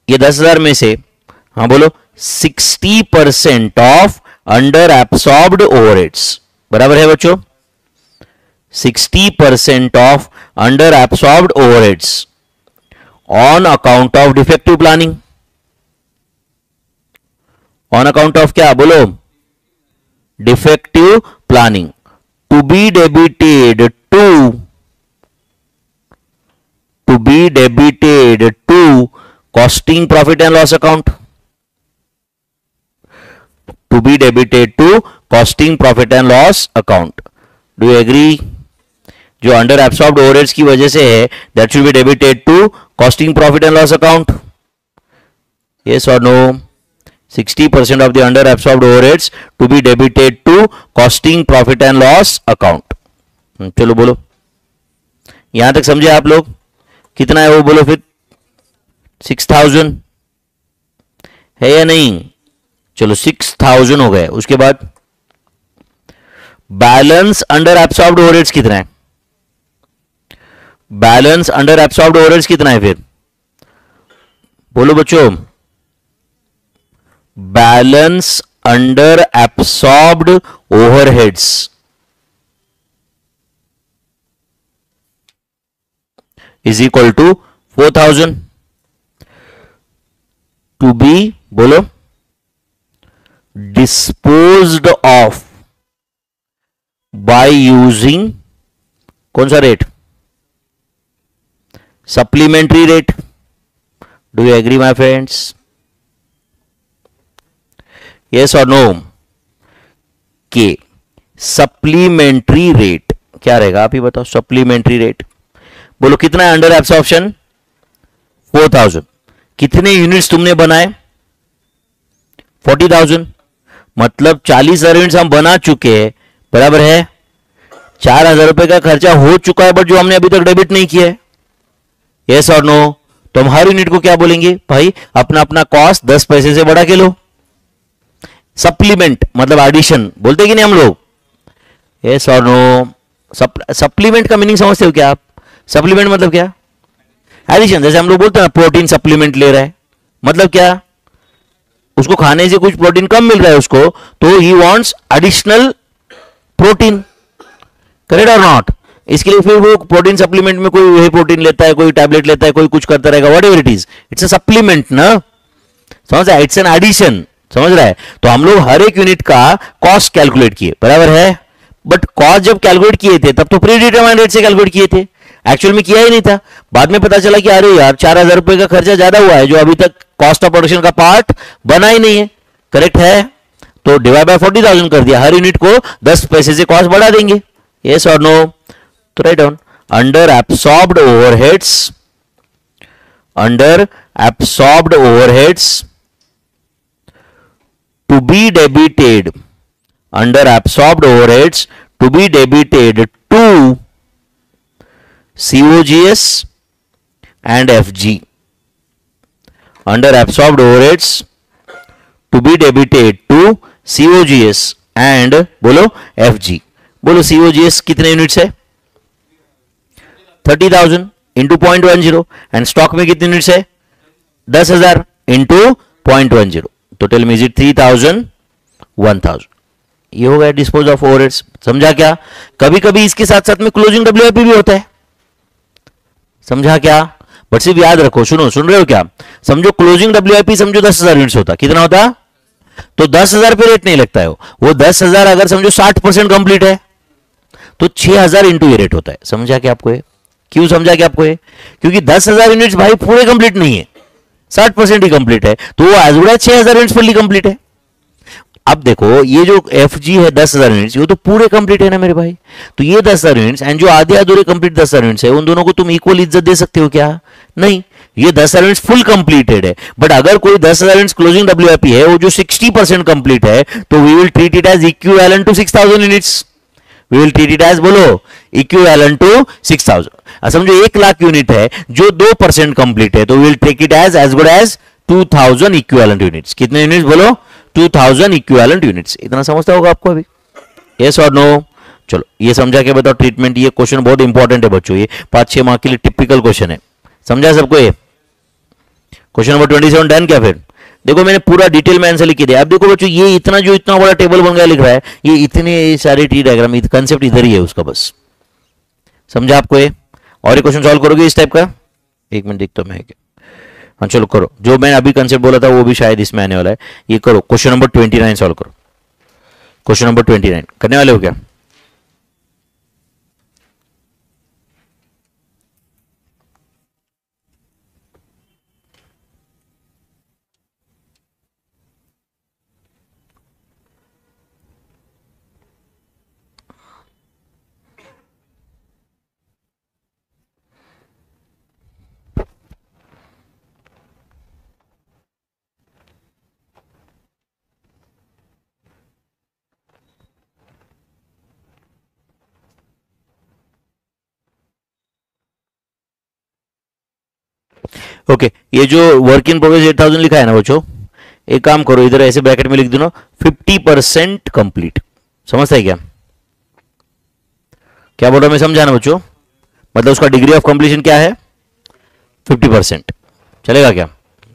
ये 10,000 में से हाँ बोलो 60% ऑफ अंडर एब्सॉर्ब्ड ओवरहेड्स बराबर है बच्चों. 60% of under absorbed overheads on account of defective planning. On account of क्या बोलो? Defective planning. To be debited to costing profit and loss account. To be debited to costing profit and loss account. Do you agree? जो under absorbed overheads की वजह से है, that should be debited to costing profit and loss account. Yes और no? 60% of the under absorbed overheads to be debited to costing profit and loss account. चलो बोलो, यहां तक समझे आप लोग? कितना है वो बोलो फिर? 6,000 है या नहीं? चलो 6,000 हो गए. उसके बाद बैलेंस अंडर एब्सॉर्ब्ड ओवरहेड्स कितना है? बैलेंस अंडर एब्सॉर्ब्ड ओवरहेड्स कितना है फिर बोलो बच्चों? Balance under absorbed overheads is equal to 4,000 to be बोलो डिस्पोज्ड ऑफ बाय यूजिंग कौन सा रेट? Supplementary rate. Do you agree my friends? Yes और नो? के सप्लीमेंट्री रेट क्या रहेगा आप ही बताओ? सप्लीमेंट्री रेट बोलो कितना है अंडर एब्सॉर्प्शन? 4,000. कितने यूनिट्स तुमने बनाए? 40,000. मतलब 40,000 यूनिट्स हम बना चुके हैं बराबर है. 4,000 रुपए का खर्चा हो चुका है बट जो हमने अभी तक डेबिट नहीं किया है. यस और नो? तो हम हर यूनिट को क्या बोलेंगे भाई? अपना अपना कॉस्ट 10 पैसे से बढ़ा के लो. सप्लीमेंट मतलब एडिशन बोलते कि नहीं हम लोग? यस और नो? सप्लीमेंट का मीनिंग समझते हो क्या आप? सप्लीमेंट मतलब क्या? एडिशन. जैसे हम लोग बोलते हैं ना प्रोटीन सप्लीमेंट ले रहा है, मतलब क्या? उसको खाने से कुछ प्रोटीन कम मिल रहा है उसको, तो he wants additional protein. Correct और नॉट? इसके लिए फिर वो प्रोटीन सप्लीमेंट में कोई वे प्रोटीन लेता है, कोई टैबलेट लेता है, कोई कुछ करता रहेगा. Whatever it is, it's a supplement ना. समझ रहा है? It's an addition. समझ रहा है? तो हम लोग हर एक यूनिट का कॉस्ट कैलकुलेट किए बराबर है. बट कॉस्ट जब कैलकुलेट किए थे तब तो प्री डिटरमाइंड रेट से कैलकुलेट किए थे, एक्चुअल में किया ही नहीं था. बाद में पता चला कि अरे यार 4,000 रुपए का खर्चा ज्यादा हुआ है जो अभी तक कॉस्ट ऑफ प्रोडक्शन का पार्ट बना ही नहीं है. करेक्ट है? तो डिवाइड बाय 40,000 कर दिया. हर यूनिट को 10 पैसे से कॉस्ट बढ़ा देंगे. यस और नो? तो write down under absorbed overheads, under absorbed overheads to be debited, under absorbed overheads to be debited to COGS and FG. Under absorbed overheads to be debited to COGS and बोलो FG. बोलो COGS कितने units है? 30,000 into 0.10. And stock में कितने units है? 10,000 into 0.10. तो tell me is it 3,000 1,000. ये हो गया डिस्पोज ऑफ ओवरहेड्स. समझा क्या? कभी कभी इसके साथ साथ में क्लोजिंग डब्ल्यूआईपी भी होता है. समझा क्या? बट सिर्फ याद रखो, सुन रहे हो क्या? समझो क्लोजिंग डब्ल्यूआईपी समझो 10,000 यूनिट्स होता. कितना होता? तो 10,000 पे रेट नहीं लगता है. वो 10,000 अगर समझो 60% कंप्लीट है तो 6,000 इंटू ये रेट होता है. समझा क्या आपको? क्यों समझा क्या आपको? क्योंकि 10,000 यूनिट्स भाई पूरे कंप्लीट नहीं है. 60% ही कंप्लीट है, तो वो as good as 6000 units fully complete है। अब देखो ये जो एफ जी है 10,000 यूनिट्स, ये तो पूरे कंप्लीट है ना मेरे भाई। तो ये 10,000 यूनिट्स एंड जो आधे अधूरे कंप्लीट 10,000 यूनिट्स है, उन दोनों को तुम इक्वल इज्जत दे सकते हो क्या? नहीं, ये 10,000 यूनिट्स फुल कंप्लीटेड है। बट अगर कोई 10,000 यूनिट्स क्लोजिंग डब्ल्यूआईपी है, वो जो 60% कंप्लीट है, तो we will treat it as equivalent to 6,000 units. We will treat it as, बोलो, इक्विवेलेंट टू 6,000। समझो 1 लाख यूनिट है जो 2% कंप्लीट है, तो we will take it as good as 2,000 equivalent units. कितने यूनिट्स बोलो? 2,000 इक्विवेलेंट यूनिट्स। इतना समझता होगा आपको अभी? यस और नो? चलो ये समझा के बताओ ट्रीटमेंट। ये क्वेश्चन बहुत इंपॉर्टेंट है बच्चों, ये 5-6 मार्क के लिए टिपिकल क्वेश्चन है। समझा सबको? ये क्वेश्चन नंबर 27 डन क्या? फिर देखो मैंने पूरा डिटेल में आंसर लिख के दिया। अब देखो बच्चों, ये इतना जो इतना बड़ा टेबल बन गया लिख रहा है, ये इतने सारे टी डायग्राम, कंसेप्ट इधर ही है उसका बस। समझा आपको ये? और ये क्वेश्चन सॉल्व करोगे इस टाइप का? एक मिनट देखता हूं मैं क्या। हाँ चलो करो, जो मैंने अभी कंसेप्ट बोला था वो भी शायद इसमें आने वाला है। ये करो, क्वेश्चन नंबर 29 सॉल्व करो। क्वेश्चन नंबर 29 करने वाले हो क्या? ओके, ये जो वर्क इन प्रोग्रेस 8,000 लिखा है ना बच्चों, एक काम करो, इधर ऐसे ब्रैकेट में लिख दो ना, 50% कंप्लीट। समझता है क्या? क्या बोल रहा हूं मैं, समझा ना बच्चों? मतलब उसका डिग्री ऑफ कंप्लीशन क्या है? 50%। चलेगा क्या?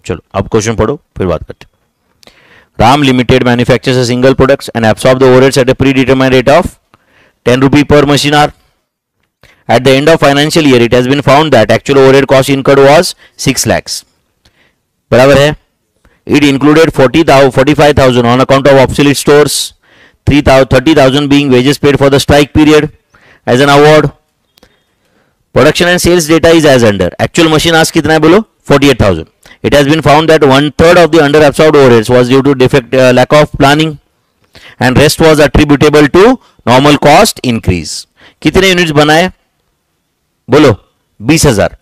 चलो अब क्वेश्चन पढ़ो, फिर बात करते हैं। Ram limited manufactures a single products and absorb the overheads at a predetermined rate of 10 rupee per machine hour. At the end of financial year, it has been found that actual overhead cost incurred was 6 lakhs. बराबर है? It included 45,000 on account of obsolete stores, 30,000 being wages paid for the strike period as an award. Production and sales data is as under. Actual machine hours कितना है बोलो? 48,000. It has been found that 1/3 of the under absorbed overheads was due to lack of planning, and rest was attributable to normal cost increase. कितने units बनाए बोलो? 20,000।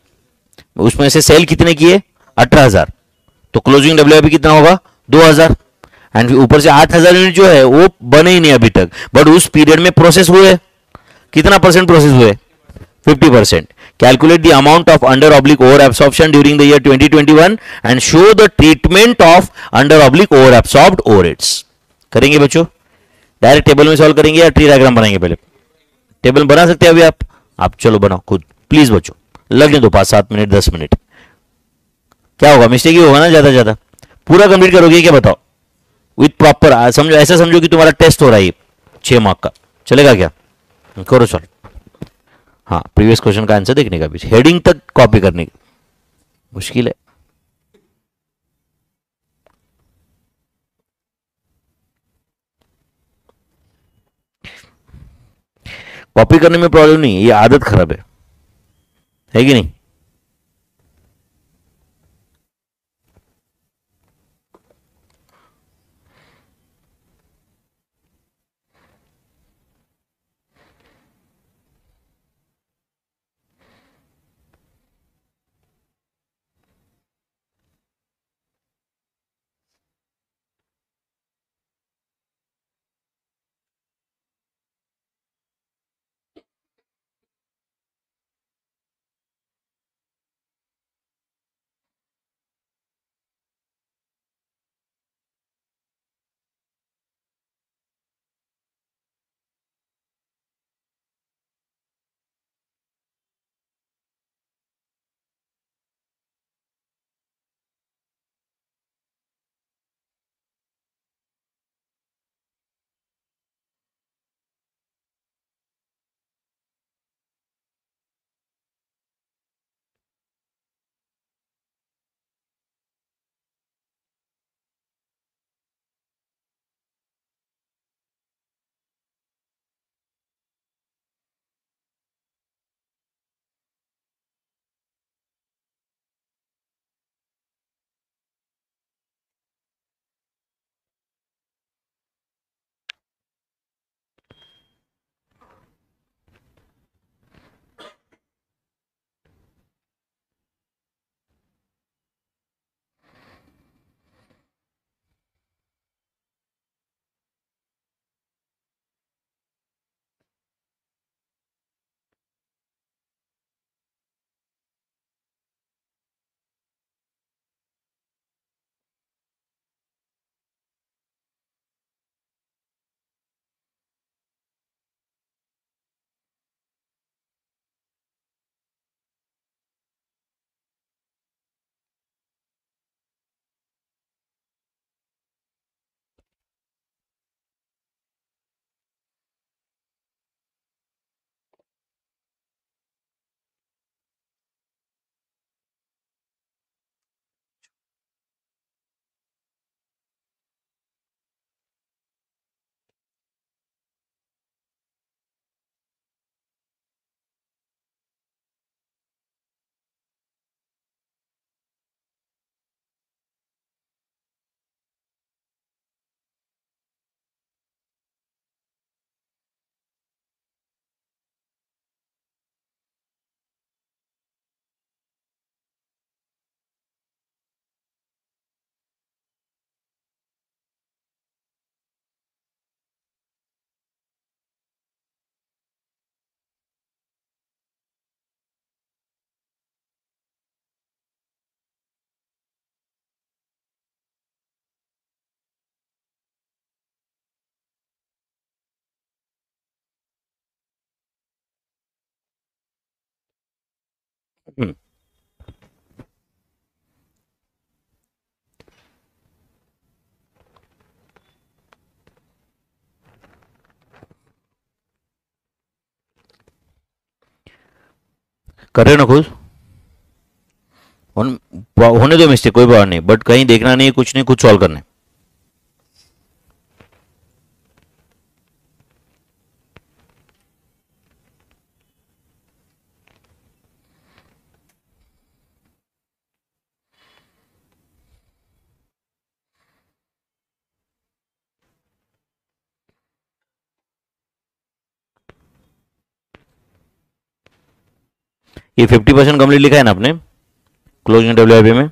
उसमें से cell कितने किए? 18,000। तो क्लोजिंग डब्ल्यूआईपी कितना होगा? 2,000। एंड ऊपर से 8,000 यूनिट जो है वो बने ही नहीं अभी तक, बट उस पीरियड में प्रोसेस हुए। कितना परसेंट प्रोसेस हुए? 50%. Calculate the amount of under oblique over absorption during the year 2021 and show the treatment of under oblique over absorbed overheads. करेंगे बच्चों? डायरेक्ट टेबल में सॉल्व करेंगे या ट्री डायग्राम बनाएंगे? पहले टेबल बना सकते हैं अभी आप चलो बनाओ खुद प्लीज बच्चों, लगने दो 5-7 मिनट 10 मिनट। क्या होगा? मिस्टेक ही होगा ना ज्यादा ज्यादा। पूरा कंप्लीट करोगे क्या बताओ? विथ प्रॉपर समझो, ऐसा समझो कि तुम्हारा टेस्ट हो रहा है 6 मार्क का। चलेगा क्या? करो सॉल्व। हाँ, प्रीवियस क्वेश्चन का आंसर देखने का भी, हेडिंग तक कॉपी करने की मुश्किल है। कॉपी करने में प्रॉब्लम नहीं है, ये आदत खराब है कि नहीं? हम्म, कर रहे हो ना खुद? होने दो मिस्टेक, कोई बात नहीं, बट कहीं देखना नहीं, कुछ नहीं, कुछ सॉल्व करना है। ये 50% कंप्लीट लिखा है ना आपने क्लोजिंग डब्ल्यू में?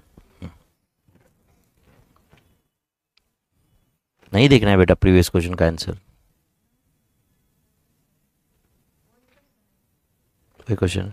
नहीं देखना है बेटा प्रीवियस क्वेश्चन का आंसर, वही क्वेश्चन।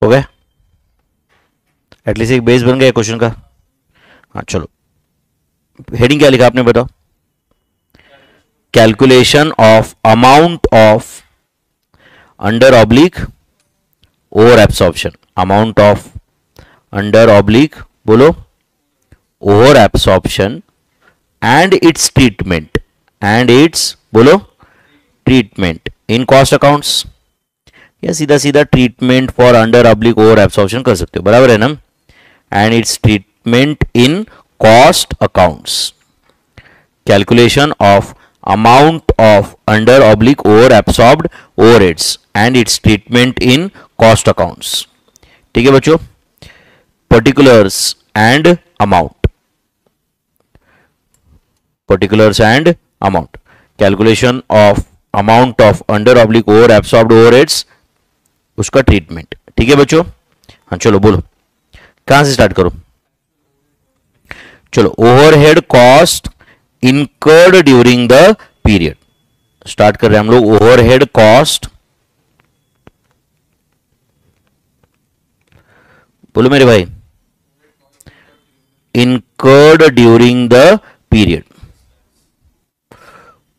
हो गया, एटलीस्ट एक बेस बन गया क्वेश्चन का। हाँ चलो, हेडिंग क्या लिखा आपने बताओ? Calculation of amount of under oblique over absorption, amount of under oblique बोलो over absorption and its treatment, and its बोलो ट्रीटमेंट इन कॉस्ट अकाउंट्स, या सीधा सीधा treatment for under oblique over absorption कर सकते हो, बराबर है ना? And its treatment in cost accounts, calculation of amount of under oblique over absorbed overheads and its treatment in cost accounts। ठीक है बच्चों, particulars and amount, particulars and amount, calculation of amount of under oblique over absorbed overheads, उसका treatment. ठीक है बच्चों? हाँ चलो बोलो, कहां से स्टार्ट करो? चलो, overhead cost incurred during the period, start कर रहे हैं हम लोग। ओवरहेड कॉस्ट, बोलो मेरे भाई, incurred during the period,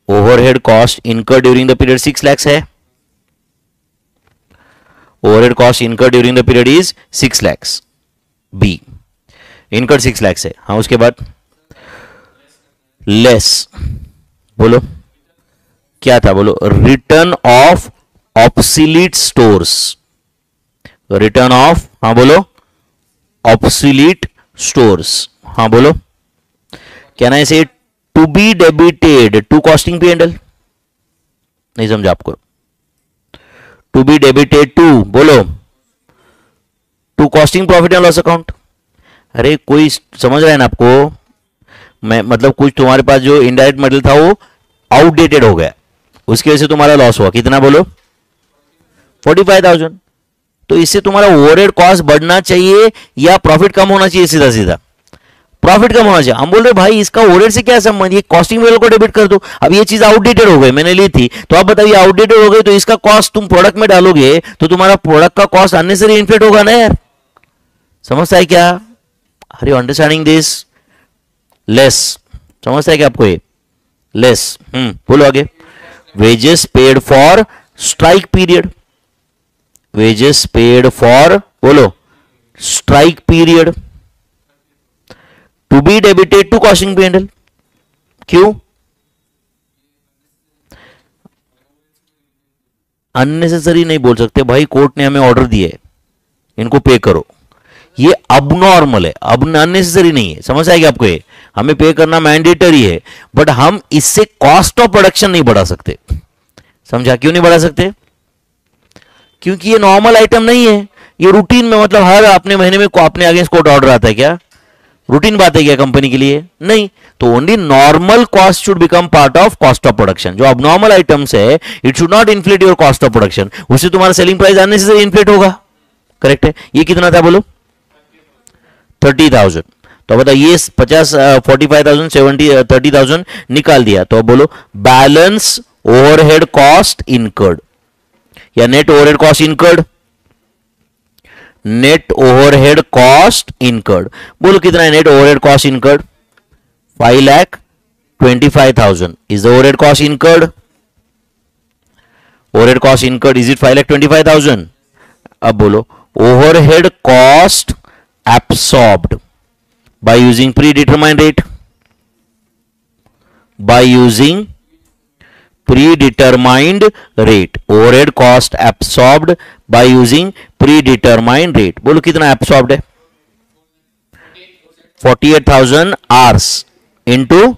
overhead cost incurred during the period 6 lakhs है, overhead cost incurred during the period is 6 lakhs, B incurred 6 lakhs है। हाँ उसके बाद लेस, बोलो क्या था, बोलो return of obsolete stores, return of, हाँ बोलो ऑब्सोलीट स्टोर्स, हाँ बोलो can I say to be debited to costing P and L, नहीं समझा आपको? टू बी डेबिटेड टू, बोलो to costing profit and loss account. अरे कोई समझ रहा है ना आपको? मैं मतलब कुछ तुम्हारे पास जो इनडायरेक्ट मटेरियल था वो आउटडेटेड हो गया, उसकी वजह से तुम्हारा लॉस हुआ, कितना बोलो? 45,000। तो इससे तुम्हारा ओवरहेड कॉस्ट बढ़ना चाहिए या प्रॉफिट कम होना चाहिए? सीधा सीधा प्रॉफिट कम होना चाहिए। हम बोल रहे भाई इसका ओवरहेड से क्या संबंध, ये कॉस्टिंग वेरिएबल को डेबिट कर दो। अब ये चीज आउटडेटेड हो गई, मैंने ली थी, तो आप बताइए आउटडेटेड हो गई तो इसका कॉस्ट तुम प्रोडक्ट में डालोगे तो तुम्हारा प्रोडक्ट का कॉस्ट अननेसेसरी इन्फ्लेट होगा ना यार। समझता है क्या? Are you understanding this? Less समझता है क्या आपको ये? लेस। बोलो आगे। Wages paid for strike period, wages paid for, बोलो, strike period to be debited to costing P and L. क्यों? अननेसेसरी नहीं बोल सकते भाई, कोर्ट ने हमें ऑर्डर दिया है इनको पे करो, ये अबनॉर्मल है, अब अननेसेसरी नहीं है। समझ आएगी आपको? ये हमें पे करना मैंडेटरी है, बट हम इससे कॉस्ट ऑफ प्रोडक्शन नहीं बढ़ा सकते। समझा? क्यों नहीं बढ़ा सकते? क्योंकि ये नॉर्मल आइटम नहीं है, ये रूटीन में, मतलब हर अपने महीने में अपने अगेंस्ट कोर्ट ऑर्डर आता है क्या? रूटीन बात है क्या कंपनी के लिए? नहीं। तो only normal cost should become part of cost of production. जो अब नॉर्मल आइटम्स है it should not inflate your cost of production, उससे तुम्हारा सेलिंग प्राइस अननेसेसरी इन्फ्लेट होगा। करेक्ट है? ये कितना था बोलो? 30,000। तो बताइए 50, 45,000, 70, 30,000 निकाल दिया, तो बोलो बैलेंस ओवरहेड कॉस्ट इनकर्ड या net overhead cost incurred, net overhead cost incurred. बोलो कितना है net overhead cost incurred? 5,25,000 is the overhead cost incurred. Overhead cost incurred is it 5,25,000? अब बोलो overhead cost absorbed by using predetermined rate, by using predetermined rate, overhead cost absorbed by using predetermined rate। बोलो कितना absorbed है? 48,000 hours into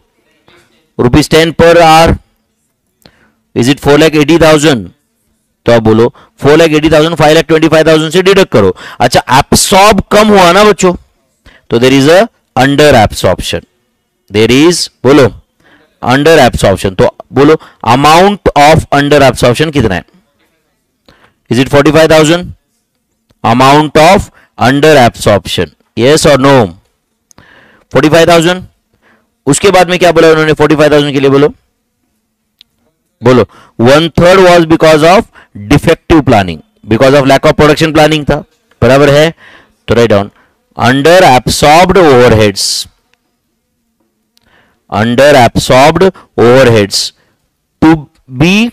₹10 per hour, is it 4,80,000? तो अब बोलो 4,80,000 5,25,000 से deduct करो। अच्छा एब्सॉर्ब कम हुआ ना बच्चों, तो there is a under absorption, there is, बोलो, अंडर एब्सॉर्प्शन। तो बोलो अमाउंट ऑफ अंडर एब्सॉर्प्शन कितना है? Is it 45,000? Amount of under absorption, yes और नो? 45,000। उसके बाद में क्या बोला उन्होंने 45,000 के लिए? बोलो बोलो 1/3 was because of defective planning, because of lack of production planning था। बराबर है? तो write down under absorbed overheads, under absorbed overheads to be,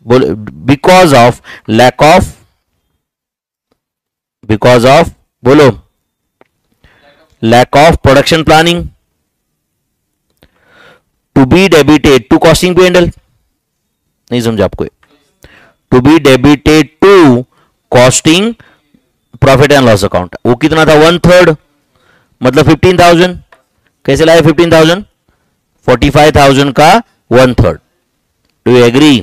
because of lack of, because of, बोलो, lack of production planning, to be debited to costing P and L. नहीं समझा आपको? To be debited to costing profit and loss account. वो कितना था? 1/3, मतलब 15,000। कैसे लाए 15,000? 45,000 का 1/3। Do you agree?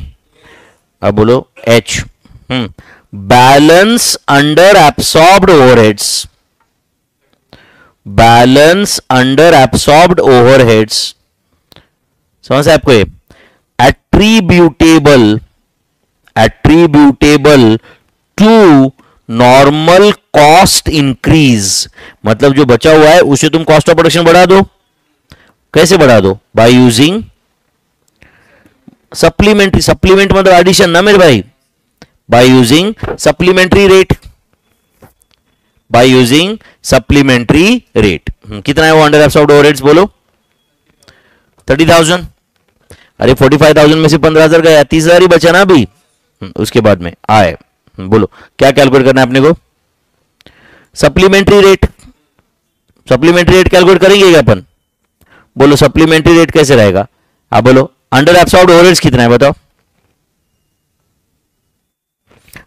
अब बोलो H, balance under absorbed overheads, balance under absorbed overheads. समझ आपको? ये attributable, attributable to normal cost increase, मतलब जो बचा हुआ है उसे तुम कॉस्ट ऑफ प्रोडक्शन बढ़ा दो। कैसे बढ़ा दो? बाय यूजिंग सप्लीमेंट्री, सप्लीमेंट मतलब एडिशन ना मेरे भाई, by using supplementary rate, by using supplementary rate. कितना है वो अंडर एब्सॉर्ब्ड ओवरहेड्स? बोलो 30,000। अरे 45,000 में से 15,000 गया, 30,000 ही बचा ना अभी। उसके बाद में आए, बोलो क्या कैलकुलेट करना है अपने को? Supplementary rate, supplementary rate calculate करेंगे क्या अपन? बोलो सप्लीमेंट्री रेट कैसे रहेगा? आप बोलो अंडर एब्सॉर्ब्ड ओवरहेड्स कितना है बताओ?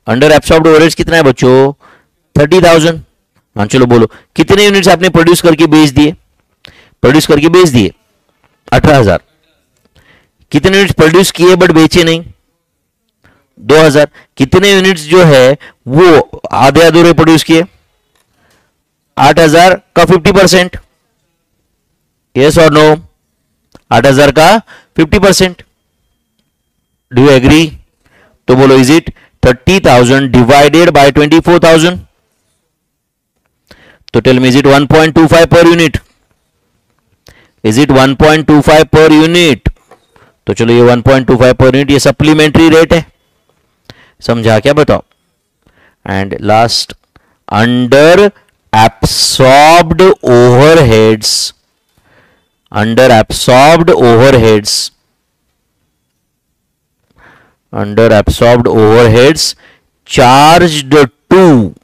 अंडर एब्सॉर्ब्ड ओवरहेड्स कितना है बच्चों? 30,000। हाँ चलो बोलो कितने यूनिट्स आपने प्रोड्यूस करके बेच दिए? प्रोड्यूस करके बेच दिए 18,000। कितने यूनिट्स प्रोड्यूस किए बट बेचे नहीं? 2,000। कितने यूनिट्स जो है वो आधे अधूरे प्रोड्यूस किए? 8,000 का 50%, यस और नो? 8,000 का 50%। Do you agree? तो बोलो इज इट 30,000 डिवाइडेड बाय 24,000? तो टेल मी इज इट 1.25 पर unit? Is it 1.25 per unit? तो चलो ये 1.25 पर यूनिट ये सप्लीमेंट्री रेट है, समझा क्या बताओ? And last, under absorbed overheads, under absorbed overheads, under absorbed overheads charged to,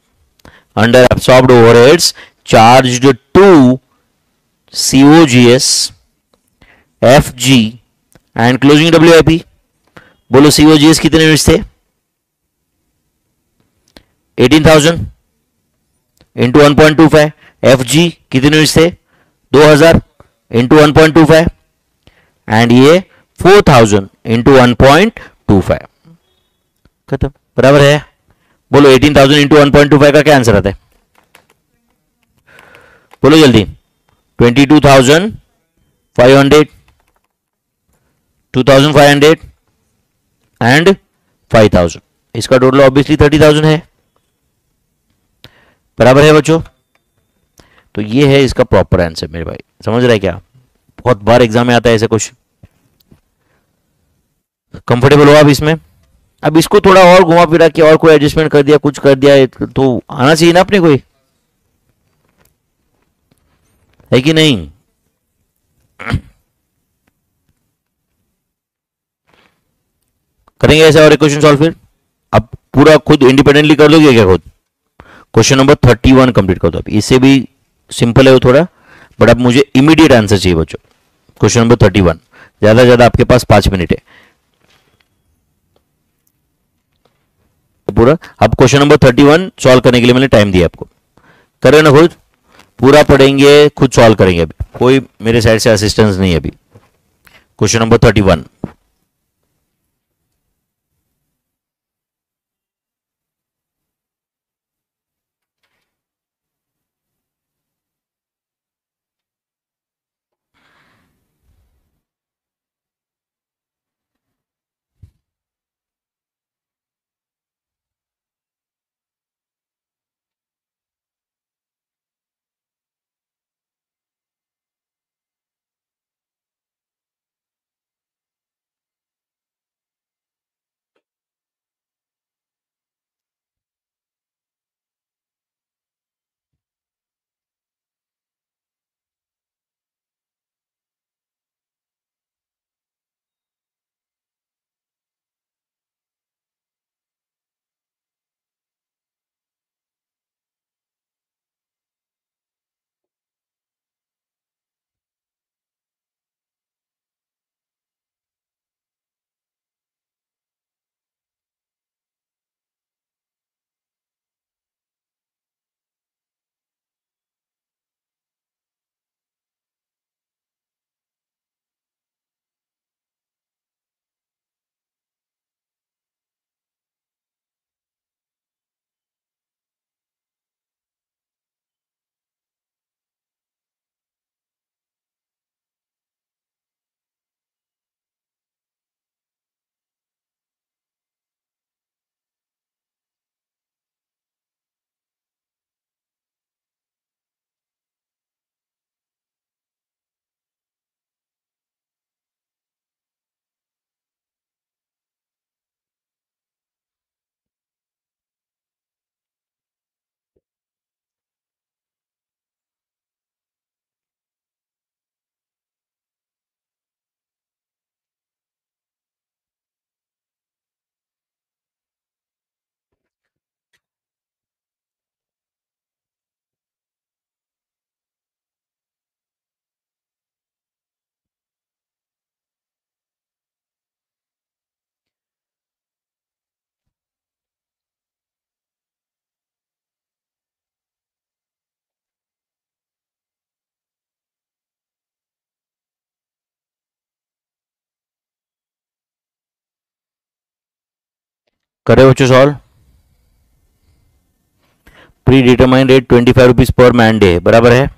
under absorbed overheads charged to COGS, FG and closing WIP। बोलो COGS कितने यूनिट्स थे? 18,000 इंटू 1.25। FG कितने units थे? 2,000 इंटू 1.25 एंड ये 4,000 इंटू 1.25। खत्म, बराबर है। बोलो 18,000 इंटू 1.25 का क्या आंसर आता है? बोलो जल्दी। 22,500, 2,500 एंड 5,000। इसका टोटल ऑब्वियसली 30,000 है, बराबर है बच्चों? तो ये है इसका प्रॉपर आंसर मेरे भाई, समझ रहे क्या? बहुत बार एग्जाम में आता है ऐसे क्वेश्चन। कंफर्टेबल हो आप इसमें? अब इसको थोड़ा और घुमा फिरा के और कोई एडजस्टमेंट कर दिया, कुछ कर दिया, तो आना चाहिए ना अपने कोई, है कि नहीं? करेंगे ऐसा और एक क्वेश्चन सॉल्व फिर। अब पूरा खुद इंडिपेंडेंटली कर लोगे क्या खुद? क्वेश्चन नंबर 31 कंप्लीट कर दो। अब इससे भी सिंपल है वो थोड़ा, बट अब मुझे इमीडिएट आंसर चाहिए बच्चों। क्वेश्चन नंबर 31, ज्यादा से ज्यादा आपके पास 5 मिनट है पूरा। अब क्वेश्चन नंबर 31 सॉल्व करने के लिए मैंने टाइम दिया आपको, करें ना खुद, पूरा पढ़ेंगे, खुद सॉल्व करेंगे, अभी कोई मेरे साइड से असिस्टेंस नहीं है अभी। क्वेश्चन नंबर 31, करे बच्चों solve. Pre determine rate 25 rupees per man day, बराबर है?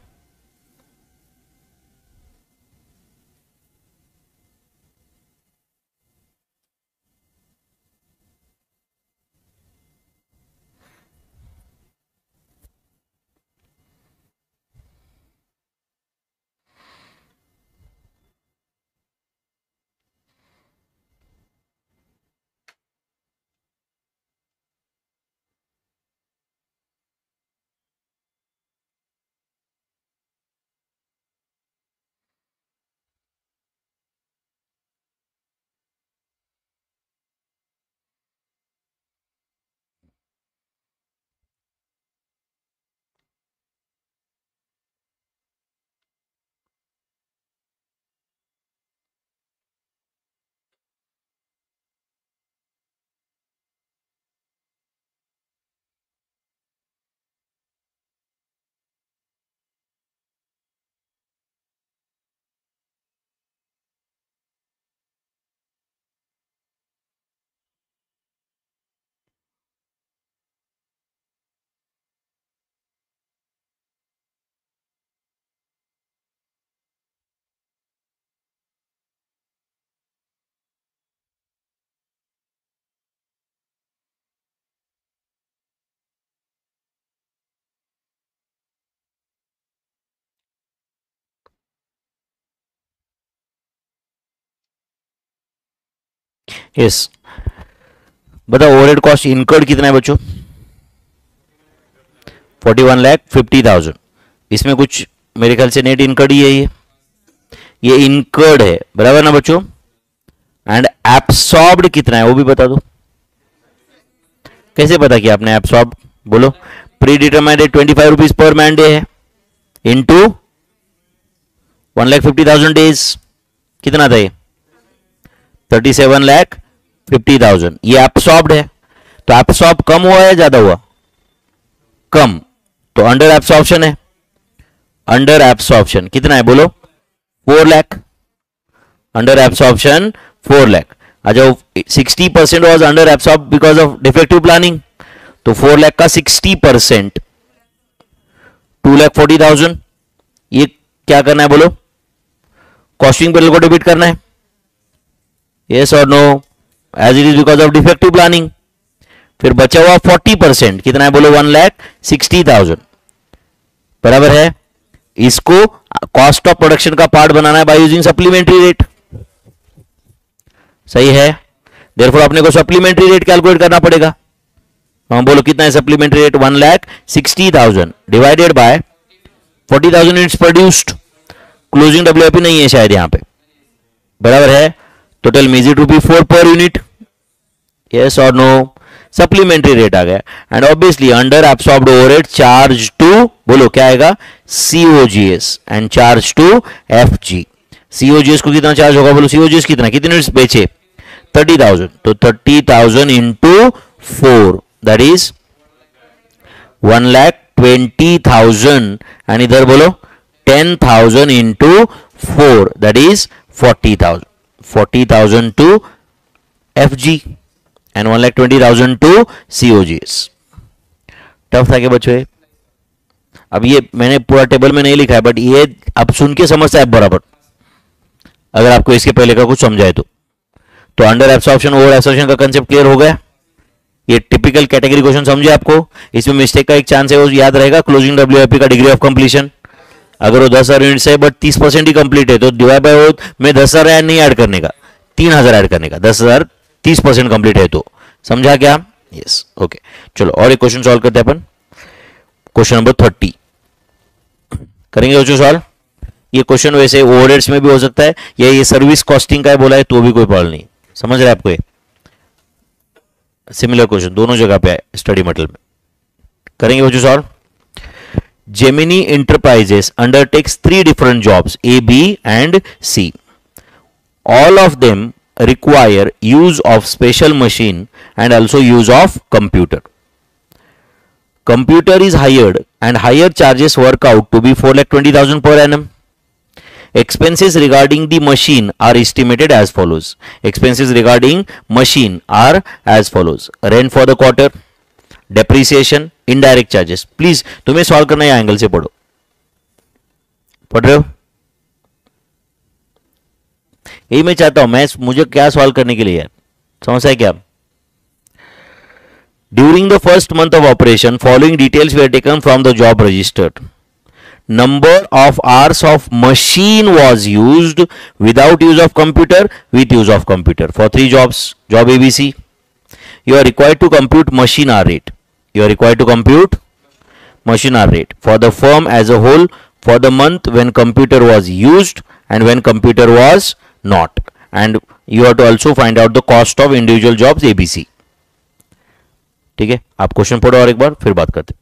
यस, बताओ ओवरहेड कॉस्ट इनकर्ड कितना है बच्चों? 41,50,000। इसमें कुछ मेरे ख्याल से नेट इनकर्ड ही है, ये इनकर्ड है, बराबर ना बच्चों? एंड एब्सॉर्ब्ड कितना है वो भी बता दो। कैसे पता किया आपने एब्सॉर्ब? बोलो। Pre determined 25 rupees per man day है, इंटू 1,50,000 डेज, कितना था ये? 37,50,000। ये एब्सॉर्ब्ड है, तो एब्सॉर्ब कम हुआ या ज्यादा हुआ? कम, तो अंडर एब्सॉर्प्शन है। अंडर एब्सॉर्प्शन कितना है बोलो? 4 लाख। Under absorption 4 lakh. अच्छा, 60% was under absorb because of defective planning, तो 4 लाख का 60% 2,40,000। ये क्या करना है बोलो? कॉस्टिंग बिल को डेबिट करना है, यस और no? As it is because of defective planning. फिर बचा हुआ 40% कितना है बोलो? 1,60,000, बराबर है। इसको कॉस्ट ऑफ प्रोडक्शन का पार्ट बनाना है बाय यूजिंग सप्लीमेंट्री रेट, सही है। देयरफॉर अपने को सप्लीमेंट्री रेट कैलकुलेट करना पड़ेगा। हम बोलो कितना है supplementary rate? 1,60,000 divided by 40,000 units produced. Closing WIP नहीं है शायद यहां पे, बराबर है। तो tell me is it rupee 4 per unit, yes और नो? सप्लीमेंट्री रेट आ गया। And obviously under absorbed overhead charge to, बोलो क्या आएगा? COGS, and charge to FG. COGS को कितना चार्ज होगा बोलो? सीओजीएस कितना, कितने यूनिट्स बेचे? 30,000, तो 30,000 इंटू 4, दैट इज 1,20,000। एंड इधर बोलो 10,000 into 4, that is 40,000। 40,000 to FG and 1,20,000 to COGS. Tough था क्या बच्चों? अब ये मैंने पूरा टेबल में नहीं लिखा है, बट ये अब सुन के समझता है बराबर, अगर आपको इसके पहले का कुछ समझाए तो। अंडर एब्सॉर्प्शन ओवर एब्सॉर्प्शन का कंसेप्ट क्लियर हो गया? ये टिपिकल कैटेगरी क्वेश्चन समझे आपको? इसमें मिस्टेक का एक चांस है, वो याद रहेगा, क्लोजिंग डब्ल्यूआईपी का डिग्री ऑफ कंप्लीशन। अगर वो 10,000 यूनिट्स है बट 30% ही कंप्लीट है, तो डिवाइड बाय वो में 10,000 नहीं ऐड करने का, 3,000 ऐड करने का। 10,000 30% कंप्लीट है, तो समझा क्या? Yes, okay. चलो और एक क्वेश्चन सॉल्व करते हैं अपन। क्वेश्चन नंबर 30 करेंगे बच्चों सॉल्व। ये क्वेश्चन वैसे ओवरहेड्स में भी हो सकता है, या ये सर्विस कॉस्टिंग का है बोला है तो भी कोई प्रॉब्लम नहीं, समझ रहे हैं आपको? ये सिमिलर क्वेश्चन दोनों जगह पे है स्टडी मटेरियल में। करेंगे बच्चों solve. Gemini Enterprises undertakes 3 different jobs, A, B and C. All of them require use of special machine and also use of computer. Computer is hired and higher charges work out to be 4,20,000 per annum. Expenses regarding the machine are estimated as follows. Expenses regarding machine are as follows. Rent for the quarter, depreciation, indirect charges. Please तुम्हें solve करना है angle से पढ़ो, पढ़ रहे हो? यही मैं चाहता हूं, मैं मुझे क्या सॉल्व करने के लिए है, समझा है क्या? During the first month of operation following details where taken from the job registered. Number of hours of machine was used without use of computer, with use of computer for 3 jobs. Job ABC. You are required to compute machine hour rate. You are required to compute machine hour rate for the firm as a whole for the month when computer was used and when computer was not. And you have to also find out the cost of individual jobs ABC. ठीक है, आप question पढ़ो और एक बार फिर बात करते हैं.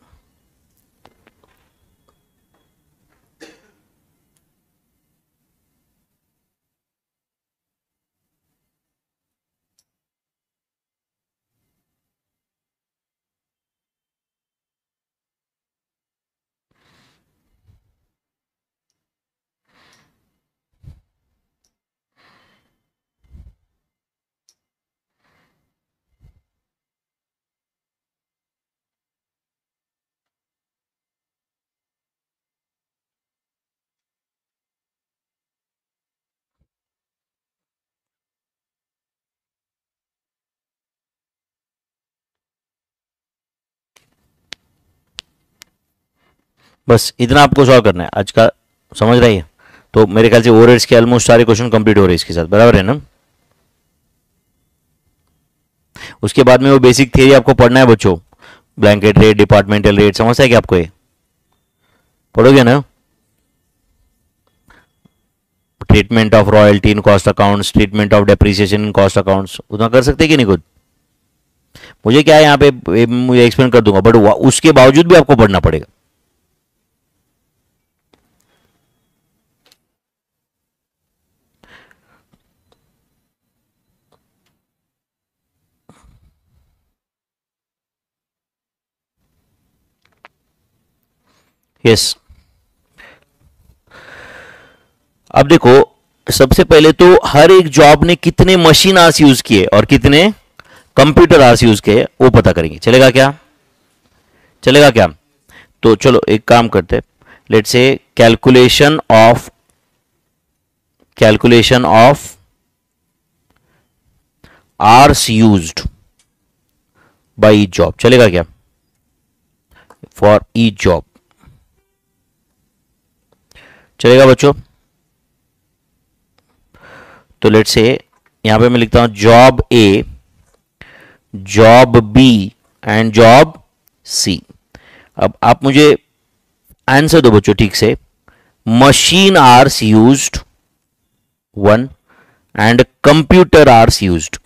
बस इतना आपको सॉल्व करना है आज का, समझ रही है? तो मेरे ख्याल से ओवरहेड्स के ऑलमोस्ट सारे क्वेश्चन कंप्लीट हो रहे हैं इसके साथ, बराबर है ना? उसके बाद में वो बेसिक थियरी आपको पढ़ना है बच्चों, ब्लैंकेट रेट, डिपार्टमेंटल रेट, समझता है क्या आपको? ये पढ़ोगे ना? Treatment of royalty in cost accounts, treatment of depreciation in cost accounts, उतना कर सकते कि नहीं खुद? मुझे क्या है यहाँ पे, मुझे एक्सप्लेन कर दूंगा, बट उसके बावजूद भी आपको पढ़ना पड़ेगा। यस, अब देखो, सबसे पहले तो हर एक जॉब ने कितने मशीन आवर्स यूज किए और कितने कंप्यूटर आवर्स यूज किए वो पता करेंगे। चलेगा क्या? चलेगा क्या? तो चलो एक काम करते हैं, let's say calculation of hours used by each job. चलेगा क्या? फॉर ईच जॉब चलेगा बच्चों? तो लेट्स से यहां पे मैं लिखता हूं job A, job B and job C. अब आप मुझे आंसर दो बच्चों ठीक से। Machine hours used 1 and computer hours used.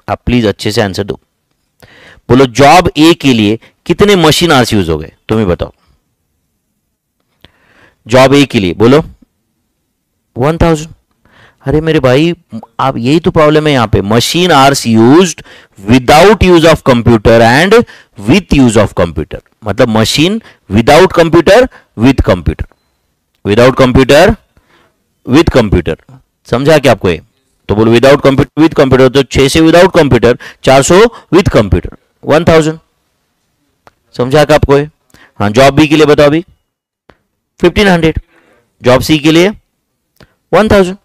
आप प्लीज अच्छे से आंसर दो। बोलो जॉब ए के लिए कितने मशीन आवर्स यूज हो गए, तुम ही बताओ। जॉब ए के लिए बोलो 1000। अरे मेरे भाई, आप यही तो प्रॉब्लम है यहां पे। Machine hours used without use of computer and with use of computer, मतलब machine without computer with computer, without computer with computer. समझा क्या आपको ये? तो बोलो विदाउट कंप्यूटर विथ कंप्यूटर, तो 6 से विदाउट कंप्यूटर, 400 विथ कंप्यूटर, 1000। समझा क्या आपको ये? हाँ, जॉब बी के लिए बताओ अभी 1500, जॉब सी के लिए 1000।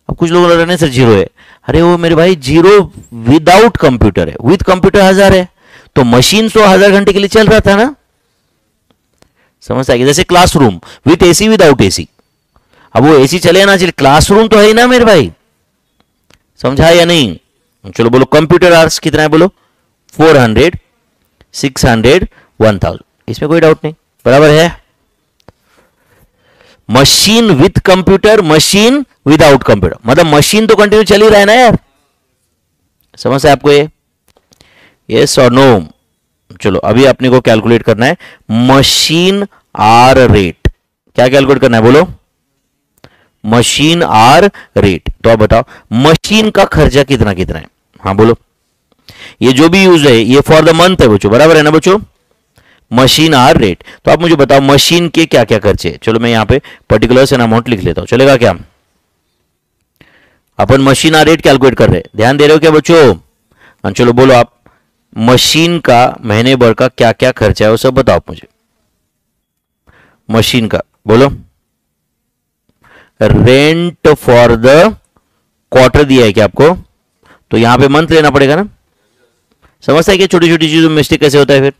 अब कुछ लोग लग रहे हैं सर जीरो है। अरे वो मेरे भाई जीरो विदाउट कंप्यूटर है, विथ कंप्यूटर 1000 है, तो मशीन तो 1000 घंटे के लिए चल रहा था ना। समझ आएगी? जैसे classroom with AC without AC, अब वो एसी चले ना चले, क्लासरूम तो है ही ना मेरे भाई। समझा या नहीं? चलो बोलो कंप्यूटर आवर्स कितना है, बोलो 400, 600, 1000। इसमें कोई डाउट नहीं, बराबर है। Machine with computer, machine without computer, मतलब मशीन तो कंटिन्यू चल ही रहा है ना यार। समझ है आपको ये? यस और नो? चलो अभी अपने को कैलकुलेट करना है मशीन आर रेट। क्या कैलकुलेट करना है बोलो? Machine hour rate. तो आप बताओ मशीन का खर्चा कितना कितना है? हाँ बोलो। ये जो भी यूज है ये फॉर द मंथ है बच्चों, बराबर है ना बच्चों? Machine hour rate. तो आप मुझे बताओ मशीन के क्या क्या खर्चे। चलो मैं यहां पे पर्टिकुलर एन अमाउंट लिख लेता हूं, चलेगा क्या? अपन मशीन आर रेट कैलकुलेट कर रहे हैं, ध्यान दे रहे हो क्या बच्चों? चलो बोलो आप मशीन का महीने भर का क्या क्या खर्चा है वो सब बताओ मुझे। मशीन का बोलो। रेंट फॉर द क्वार्टर दिया है क्या आपको? तो यहां पे मंथ लेना पड़ेगा ना। समझता है कि छोटी छोटी चीजों में मिस्टेक कैसे होता है फिर?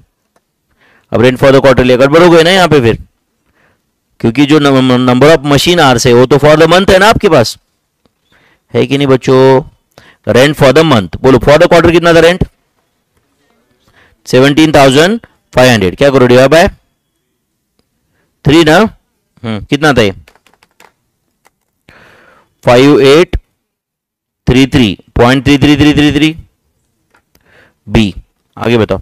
अब रेंट फॉर द क्वार्टर लिया, गड़बड़ हो गए ना यहाँ पे फिर, क्योंकि जो नंबर ऑफ मशीन आवर्स है वो तो फॉर द मंथ है ना आपके पास, है कि नहीं बच्चों? रेंट फॉर द मंथ बोलो। फॉर द क्वार्टर कितना था रेंट? 17,500। क्या करो डिवाइड बाय 3 ना। कितना था ये? 5833.33333 बी। आगे बताओ।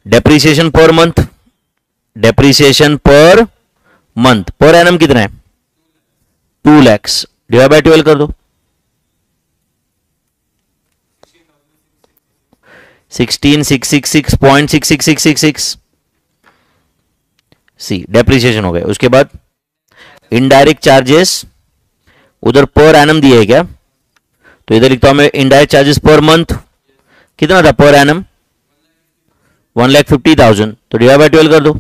Depreciation per month, depreciation per month per annum कितना है? 2 lakhs डिवाइड बाय 12 कर दो। 16,666.6666 सी डेप्रीसिएशन हो गया। उसके बाद इनडायरेक्ट चार्जेस, उधर पर एनम दिए है क्या? तो इधर लिखता हूं मैं इनडायरेक्ट चार्जेस पर मंथ कितना था पर एनम? 1,50,000। तो डिवाइड बाय 12 कर दो,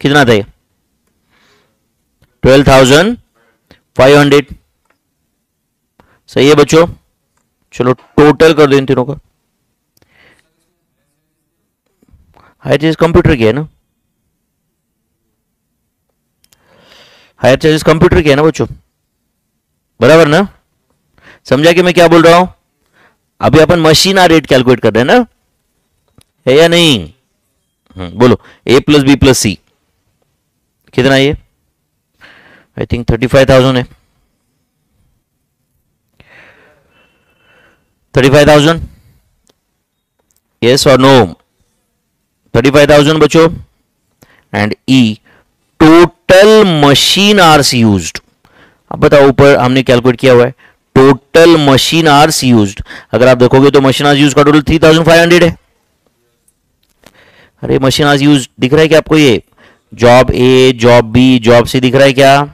कितना था ये? 12,500। सही है बच्चों? चलो टोटल कर दो इन तीनों का। हायर चार्जेस कंप्यूटर की है ना, हायर चार्जेस कंप्यूटर की है ना बच्चों, बराबर ना? समझा कि मैं क्या बोल रहा हूं? अभी अपन मशीन आर रेट कैलकुलेट कर रहे हैं ना, है या नहीं? बोलो ए प्लस बी प्लस सी कितना ये? आई थिंक 35,000 है। 35,000, यस और नो? 35,000 बच्चों। And E total machine hours used. अब बताओ, ऊपर हमने कैलकुलेट किया हुआ है टोटल मशीन आवर्स यूज्ड। अगर आप देखोगे तो मशीन आवर्स यूज का टोटल 3,500 है। अरे मशीन आवर्स यूज दिख रहा है क्या आपको? ये job A, job B, job C दिख रहा है क्या?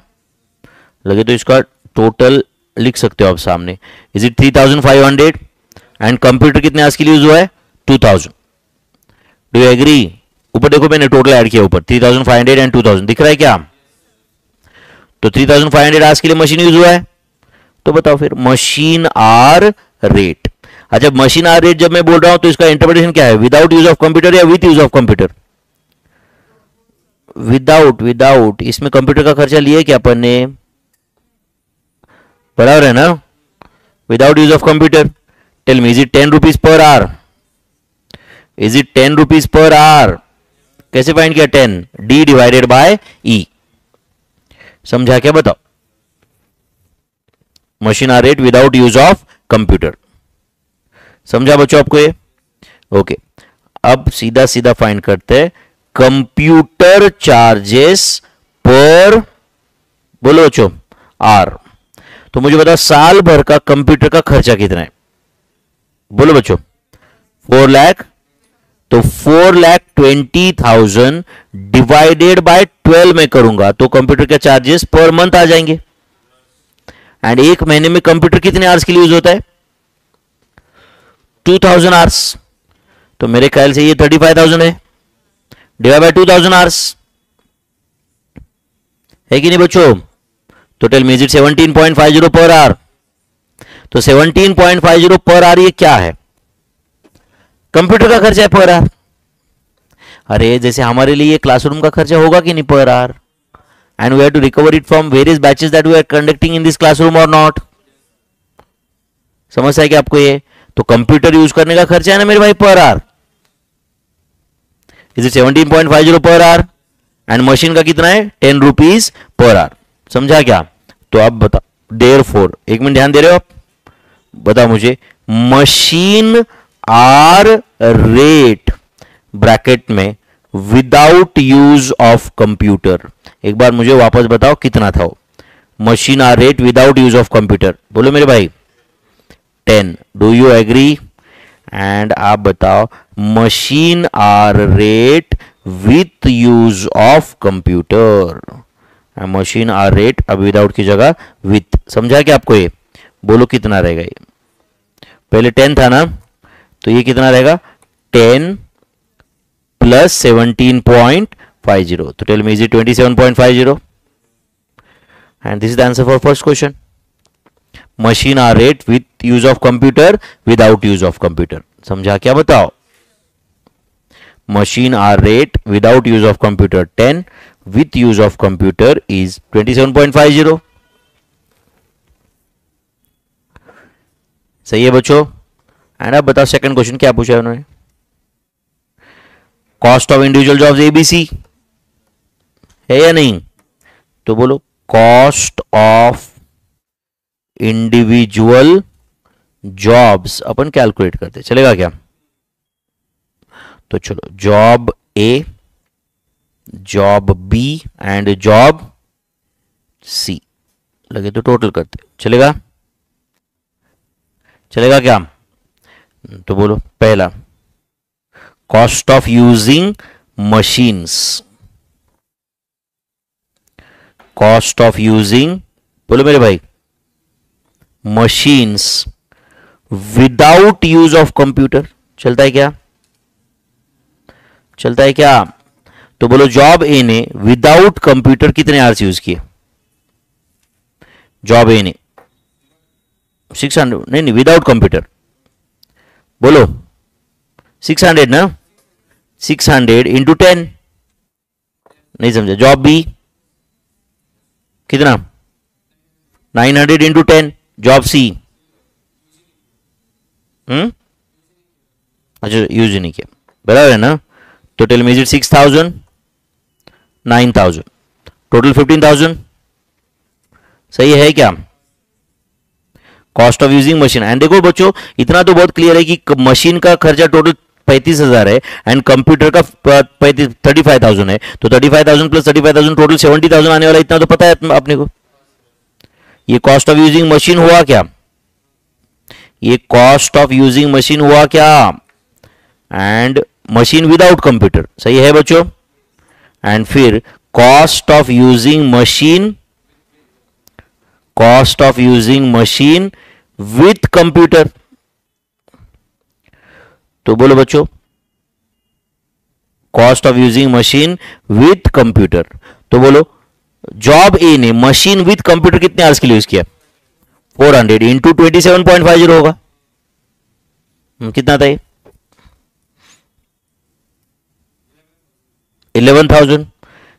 लगे तो इसका टोटल लिख सकते हो आप सामने। Is it 3,500? एंड कंप्यूटर कितने आवर्स के लिए यूज हुआ है? 2,000। Do you agree? ऊपर देखो मैंने टोटल ऐड किया, ऊपर 3,500 एंड 2,000 दिख रहा है क्या? तो 3,500 आवर्स के लिए मशीन यूज हुआ है। तो बताओ फिर मशीन आर रेट। अच्छा, मशीन आर रेट जब मैं बोल रहा हूं तो इसका इंटरप्रिटेशन क्या है? विदाउट यूज ऑफ कंप्यूटर या with use of computer? Without. इसमें कंप्यूटर का खर्चा लिया क्या अपन ने? बराबर है ना? Without use of computer. Tell me, is it 10 rupees per hour? Is it 10 rupees per hour? कैसे फाइंड किया? 10 डी डिवाइडेड बाय ई। समझा क्या? बताओ। Machine hour rate without use of computer. समझा बच्चों आपको ये? ओके, अब सीधा सीधा फाइंड करते हैं कंप्यूटर चार्जेस पर, बोलो बच्चों, आर। तो मुझे बताओ साल भर का कंप्यूटर का खर्चा कितना है? बोलो बच्चों। 4 लाख। तो 4,20,000 डिवाइडेड बाय 12 में करूंगा तो कंप्यूटर के चार्जेस पर मंथ आ जाएंगे। एंड एक महीने में कंप्यूटर कितने आवर्स के लिए यूज होता है? 2,000 आवर्स। तो मेरे ख्याल से ये 35,000 है डिवाइड बाय 2,000 आवर्स, है कि नहीं बच्चों? तो tell me, is it 17.50 per hour? तो 17.50 पर आवर ये क्या है? कंप्यूटर का खर्चा है पर आवर। अरे जैसे हमारे लिए क्लासरूम का खर्चा होगा कि नहीं per hour? And we have to recover it from various batches that we are conducting in this classroom or not. समझ है कि आपको ये? तो कंप्यूटर यूज करने का खर्चा है ना मेरे भाई पर आवर। इज इट 17.50 पर आवर? एंड मशीन का कितना है? 10 रुपीज पर आवर। समझा क्या? तो अब बताओ, देयरफॉर, एक मिनट ध्यान दे रहे हो आप? बताओ मुझे, मशीन आर रेट ब्रैकेट में विदाउट यूज ऑफ कंप्यूटर, एक बार मुझे वापस बताओ कितना था वो? Machine hour rate without use of computer, बोलो मेरे भाई। 10। Do you agree? एंड आप बताओ machine hour rate with use of computer. Machine hour rate अब विदाउट की जगह विथ। समझा क्या आपको ये? बोलो कितना रहेगा ये? पहले 10 था ना, तो ये कितना रहेगा? 10 प्लस 17.50। तो tell me, is it 27.50? And this is the answer for first question. Machine hour rate with use of computer, without use of computer. समझा क्या? बताओ। Machine hour rate without use of computer 10, with use of computer is 27.50। सही है बच्चों? And अब बताओ second question क्या पूछा है उन्होंने? Cost of individual jobs ABC है या नहीं? तो बोलो कॉस्ट ऑफ इंडिविजुअल जॉब्स अपन कैलकुलेट करते, चलेगा क्या? तो चलो, job A, job B and job C लगे तो टोटल करते, चलेगा? चलेगा क्या? तो बोलो पहला, cost of using machines. Cost of using, बोलो मेरे भाई, machines without use of computer. चलता है क्या? चलता है क्या? तो बोलो जॉब ए ने विदाउट कंप्यूटर कितने आवर्स यूज किए? जॉब ए ने 600, नहीं विदाउट कंप्यूटर, बोलो 600 ना, 600 इंटू 10, नहीं समझा? जॉब बी कितना? 900 इंटू 10। जॉब सी अच्छा यूज नहीं किया, बराबर है ना। तो tell me is it 6,000, 9,000, total 15,000, सही है क्या? Cost of using machine. And देखो बच्चों, इतना तो बहुत क्लियर है कि मशीन का खर्चा टोटल 35,000 है एंड कंप्यूटर का 35,000 है, तो 35,000 प्लस 35,000 टोटल 70,000 आने वाला, इतना तो पता है अपने को। ये कॉस्ट ऑफ यूजिंग मशीन हुआ क्या? ये कॉस्ट ऑफ यूजिंग मशीन हुआ क्या? एंड मशीन विदाउट कंप्यूटर, सही है बच्चों। एंड फिर cost of using machine, cost of using machine with computer. तो बोलो बच्चों, cost of using machine with computer. तो बोलो, जॉब ए ने मशीन विथ कंप्यूटर कितने आवर्स के लिए यूज किया? 400 इंटू 27.50 होगा, कितना था ये? 11,000।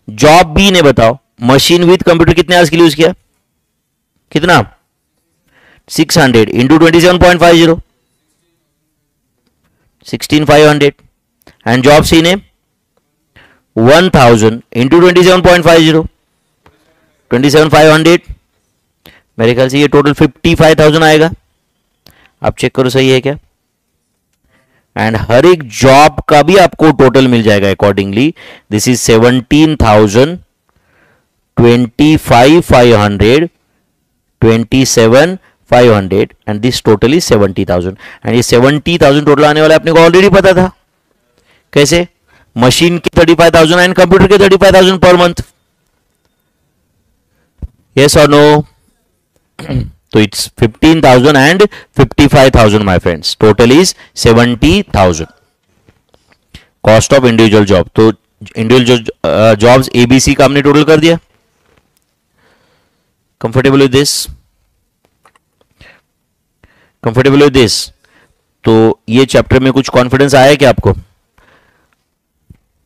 जॉब बी ने बताओ मशीन विथ कंप्यूटर कितने आवर्स के लिए यूज किया? कितना? 600 इंटू 27.50, 16,500। एंड जॉब सी ने 1,000 इंटू 27.50, 27,500। मेरे ख्याल से ये टोटल 55,000 आएगा। आप चेक करो सही है क्या? एंड हर एक जॉब का भी आपको टोटल मिल जाएगा accordingly. This is 17,000, 25,500, 27,500 and this total is 70,000। And ये 70,000 टोटल आने वाला अपने को ऑलरेडी पता था। कैसे? मशीन के 35,000 एंड कंप्यूटर के 35,000 पर मंथ। यस और नो? तो it's 15,000 and 55,000 my friends, total is 70,000 cost of individual job. तो इंडिविजुअल जॉब्स एबीसी का हमने टोटल कर दिया। Comfortable with this? Comfortable with this? तो ये चैप्टर में कुछ कॉन्फिडेंस आया है क्या आपको?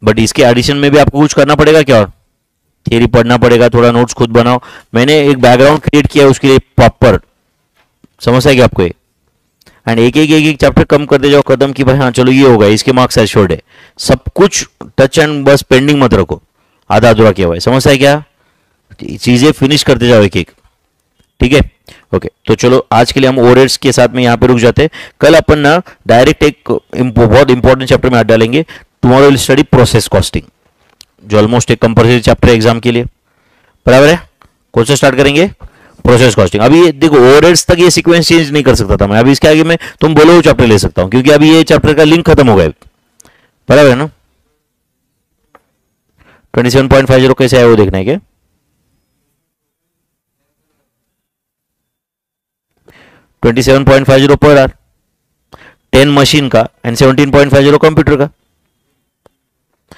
बट इसके एडिशन में भी आपको कुछ करना पड़ेगा क्या? और थियरी पढ़ना पड़ेगा, थोड़ा नोट्स खुद बनाओ। मैंने एक बैकग्राउंड क्रिएट किया है उसके लिए प्रॉपर, समझ आएगा आपको ये। एंड एक एक चैप्टर कम करते जाओ कदम की भाई हाँ चलो ये होगा, इसके मार्क्स एश्योर्ड है। सब कुछ टच एंड बस पेंडिंग मत रखो, आधा अधूरा किया हुआ है, समझ आए क्या? चीजें फिनिश करते जाओ एक एक, ठीक है? ओके, तो चलो आज के लिए हम ओवरहेड्स के साथ में यहाँ पे रुक जाते हैं। कल अपन ना डायरेक्ट एक बहुत इंपॉर्टेंट चैप्टर में हाथ डालेंगे। Tomorrow will study process costing, जो ऑलमोस्ट एक कंपल्सरी चैप्टर है एग्जाम के लिए, बराबर है? कौन सा स्टार्ट करेंगे? Process costing. अभी ये देखो ओवरहेड्स तक ये सीक्वेंस चेंज नहीं कर सकता था मैं, अभी इसके आगे मैं तुम बोलो वो चैप्टर ले सकता हूं, क्योंकि अभी ये चैप्टर का लिंक खत्म हो गया, बराबर है ना? 27.50 कैसे आया वो देखना है क्या? 27.50 पर आवर, 10 मशीन का एंड 17.50 कंप्यूटर का,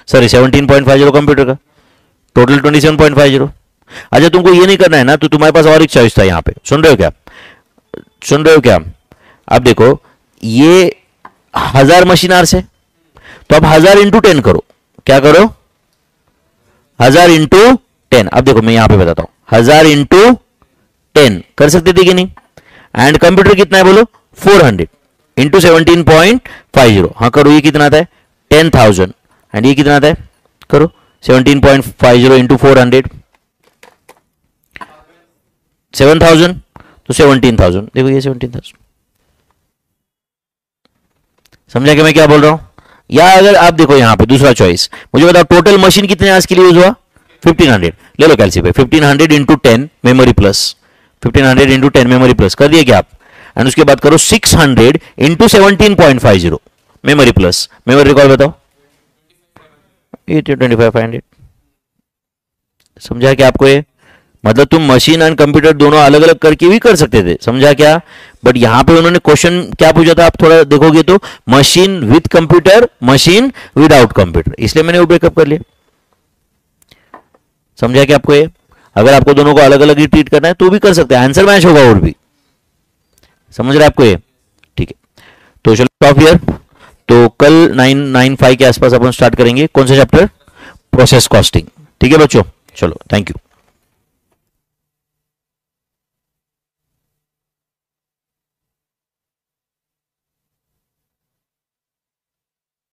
सॉरी 17.50 कंप्यूटर का, टोटल 27.50। अच्छा तुमको ये नहीं करना है ना, तो तुम्हारे पास और एक चॉइस था यहाँ पे, सुन रहे हो क्या? सुन रहे हो क्या? अब देखो ये 1000 मशीन आवर्स है, तो अब 1000 इंटू 10 करो। क्या करो? 1000 इंटू 10। अब देखो मैं यहां पे बताता हूं, 1000 इंटू 10 कर सकते थे कि नहीं? एंड कंप्यूटर कितना है बोलो? 400 इंटू 17.50। हाँ करो, ये कितना आता है? 10,000। एंड ये कितना आता है? करो 17.50 इंटू 400, 7,000, तो 17,000। देखो ये 17,000। समझा कि मैं क्या बोल रहा हूं? या अगर आप देखो यहां पे दूसरा चॉइस, मुझे बताओ टोटल मशीन कितने आज के लिए यूज हुआ? 1500। ले लो कैलसी पे, 1500 into 10 memory plus, 1500 into 10 memory plus कर दिए क्या आप? एंड उसके बाद करो 600 into 17.50 memory plus, memory recall बताओ? 25,500। समझा क्या आपको ये? मतलब तुम मशीन एंड कंप्यूटर दोनों अलग अलग करके भी कर सकते थे, समझा क्या? बट यहां पे उन्होंने क्वेश्चन क्या पूछा था, आप थोड़ा देखोगे तो machine with computer, machine without computer, इसलिए मैंने वो ब्रेकअप कर लिया। समझा क्या आपको ये? अगर आपको दोनों को अलग अलग ही ट्रीट करना है तो भी कर सकते हैं, आंसर मैच होगा और भी। समझ रहे आपको ये? ठीक है, तो चलो स्टॉप हियर। तो कल 9:95 के आसपास अपन स्टार्ट करेंगे। कौन सा चैप्टर? Process costing. ठीक है बच्चों, चलो थैंक यू।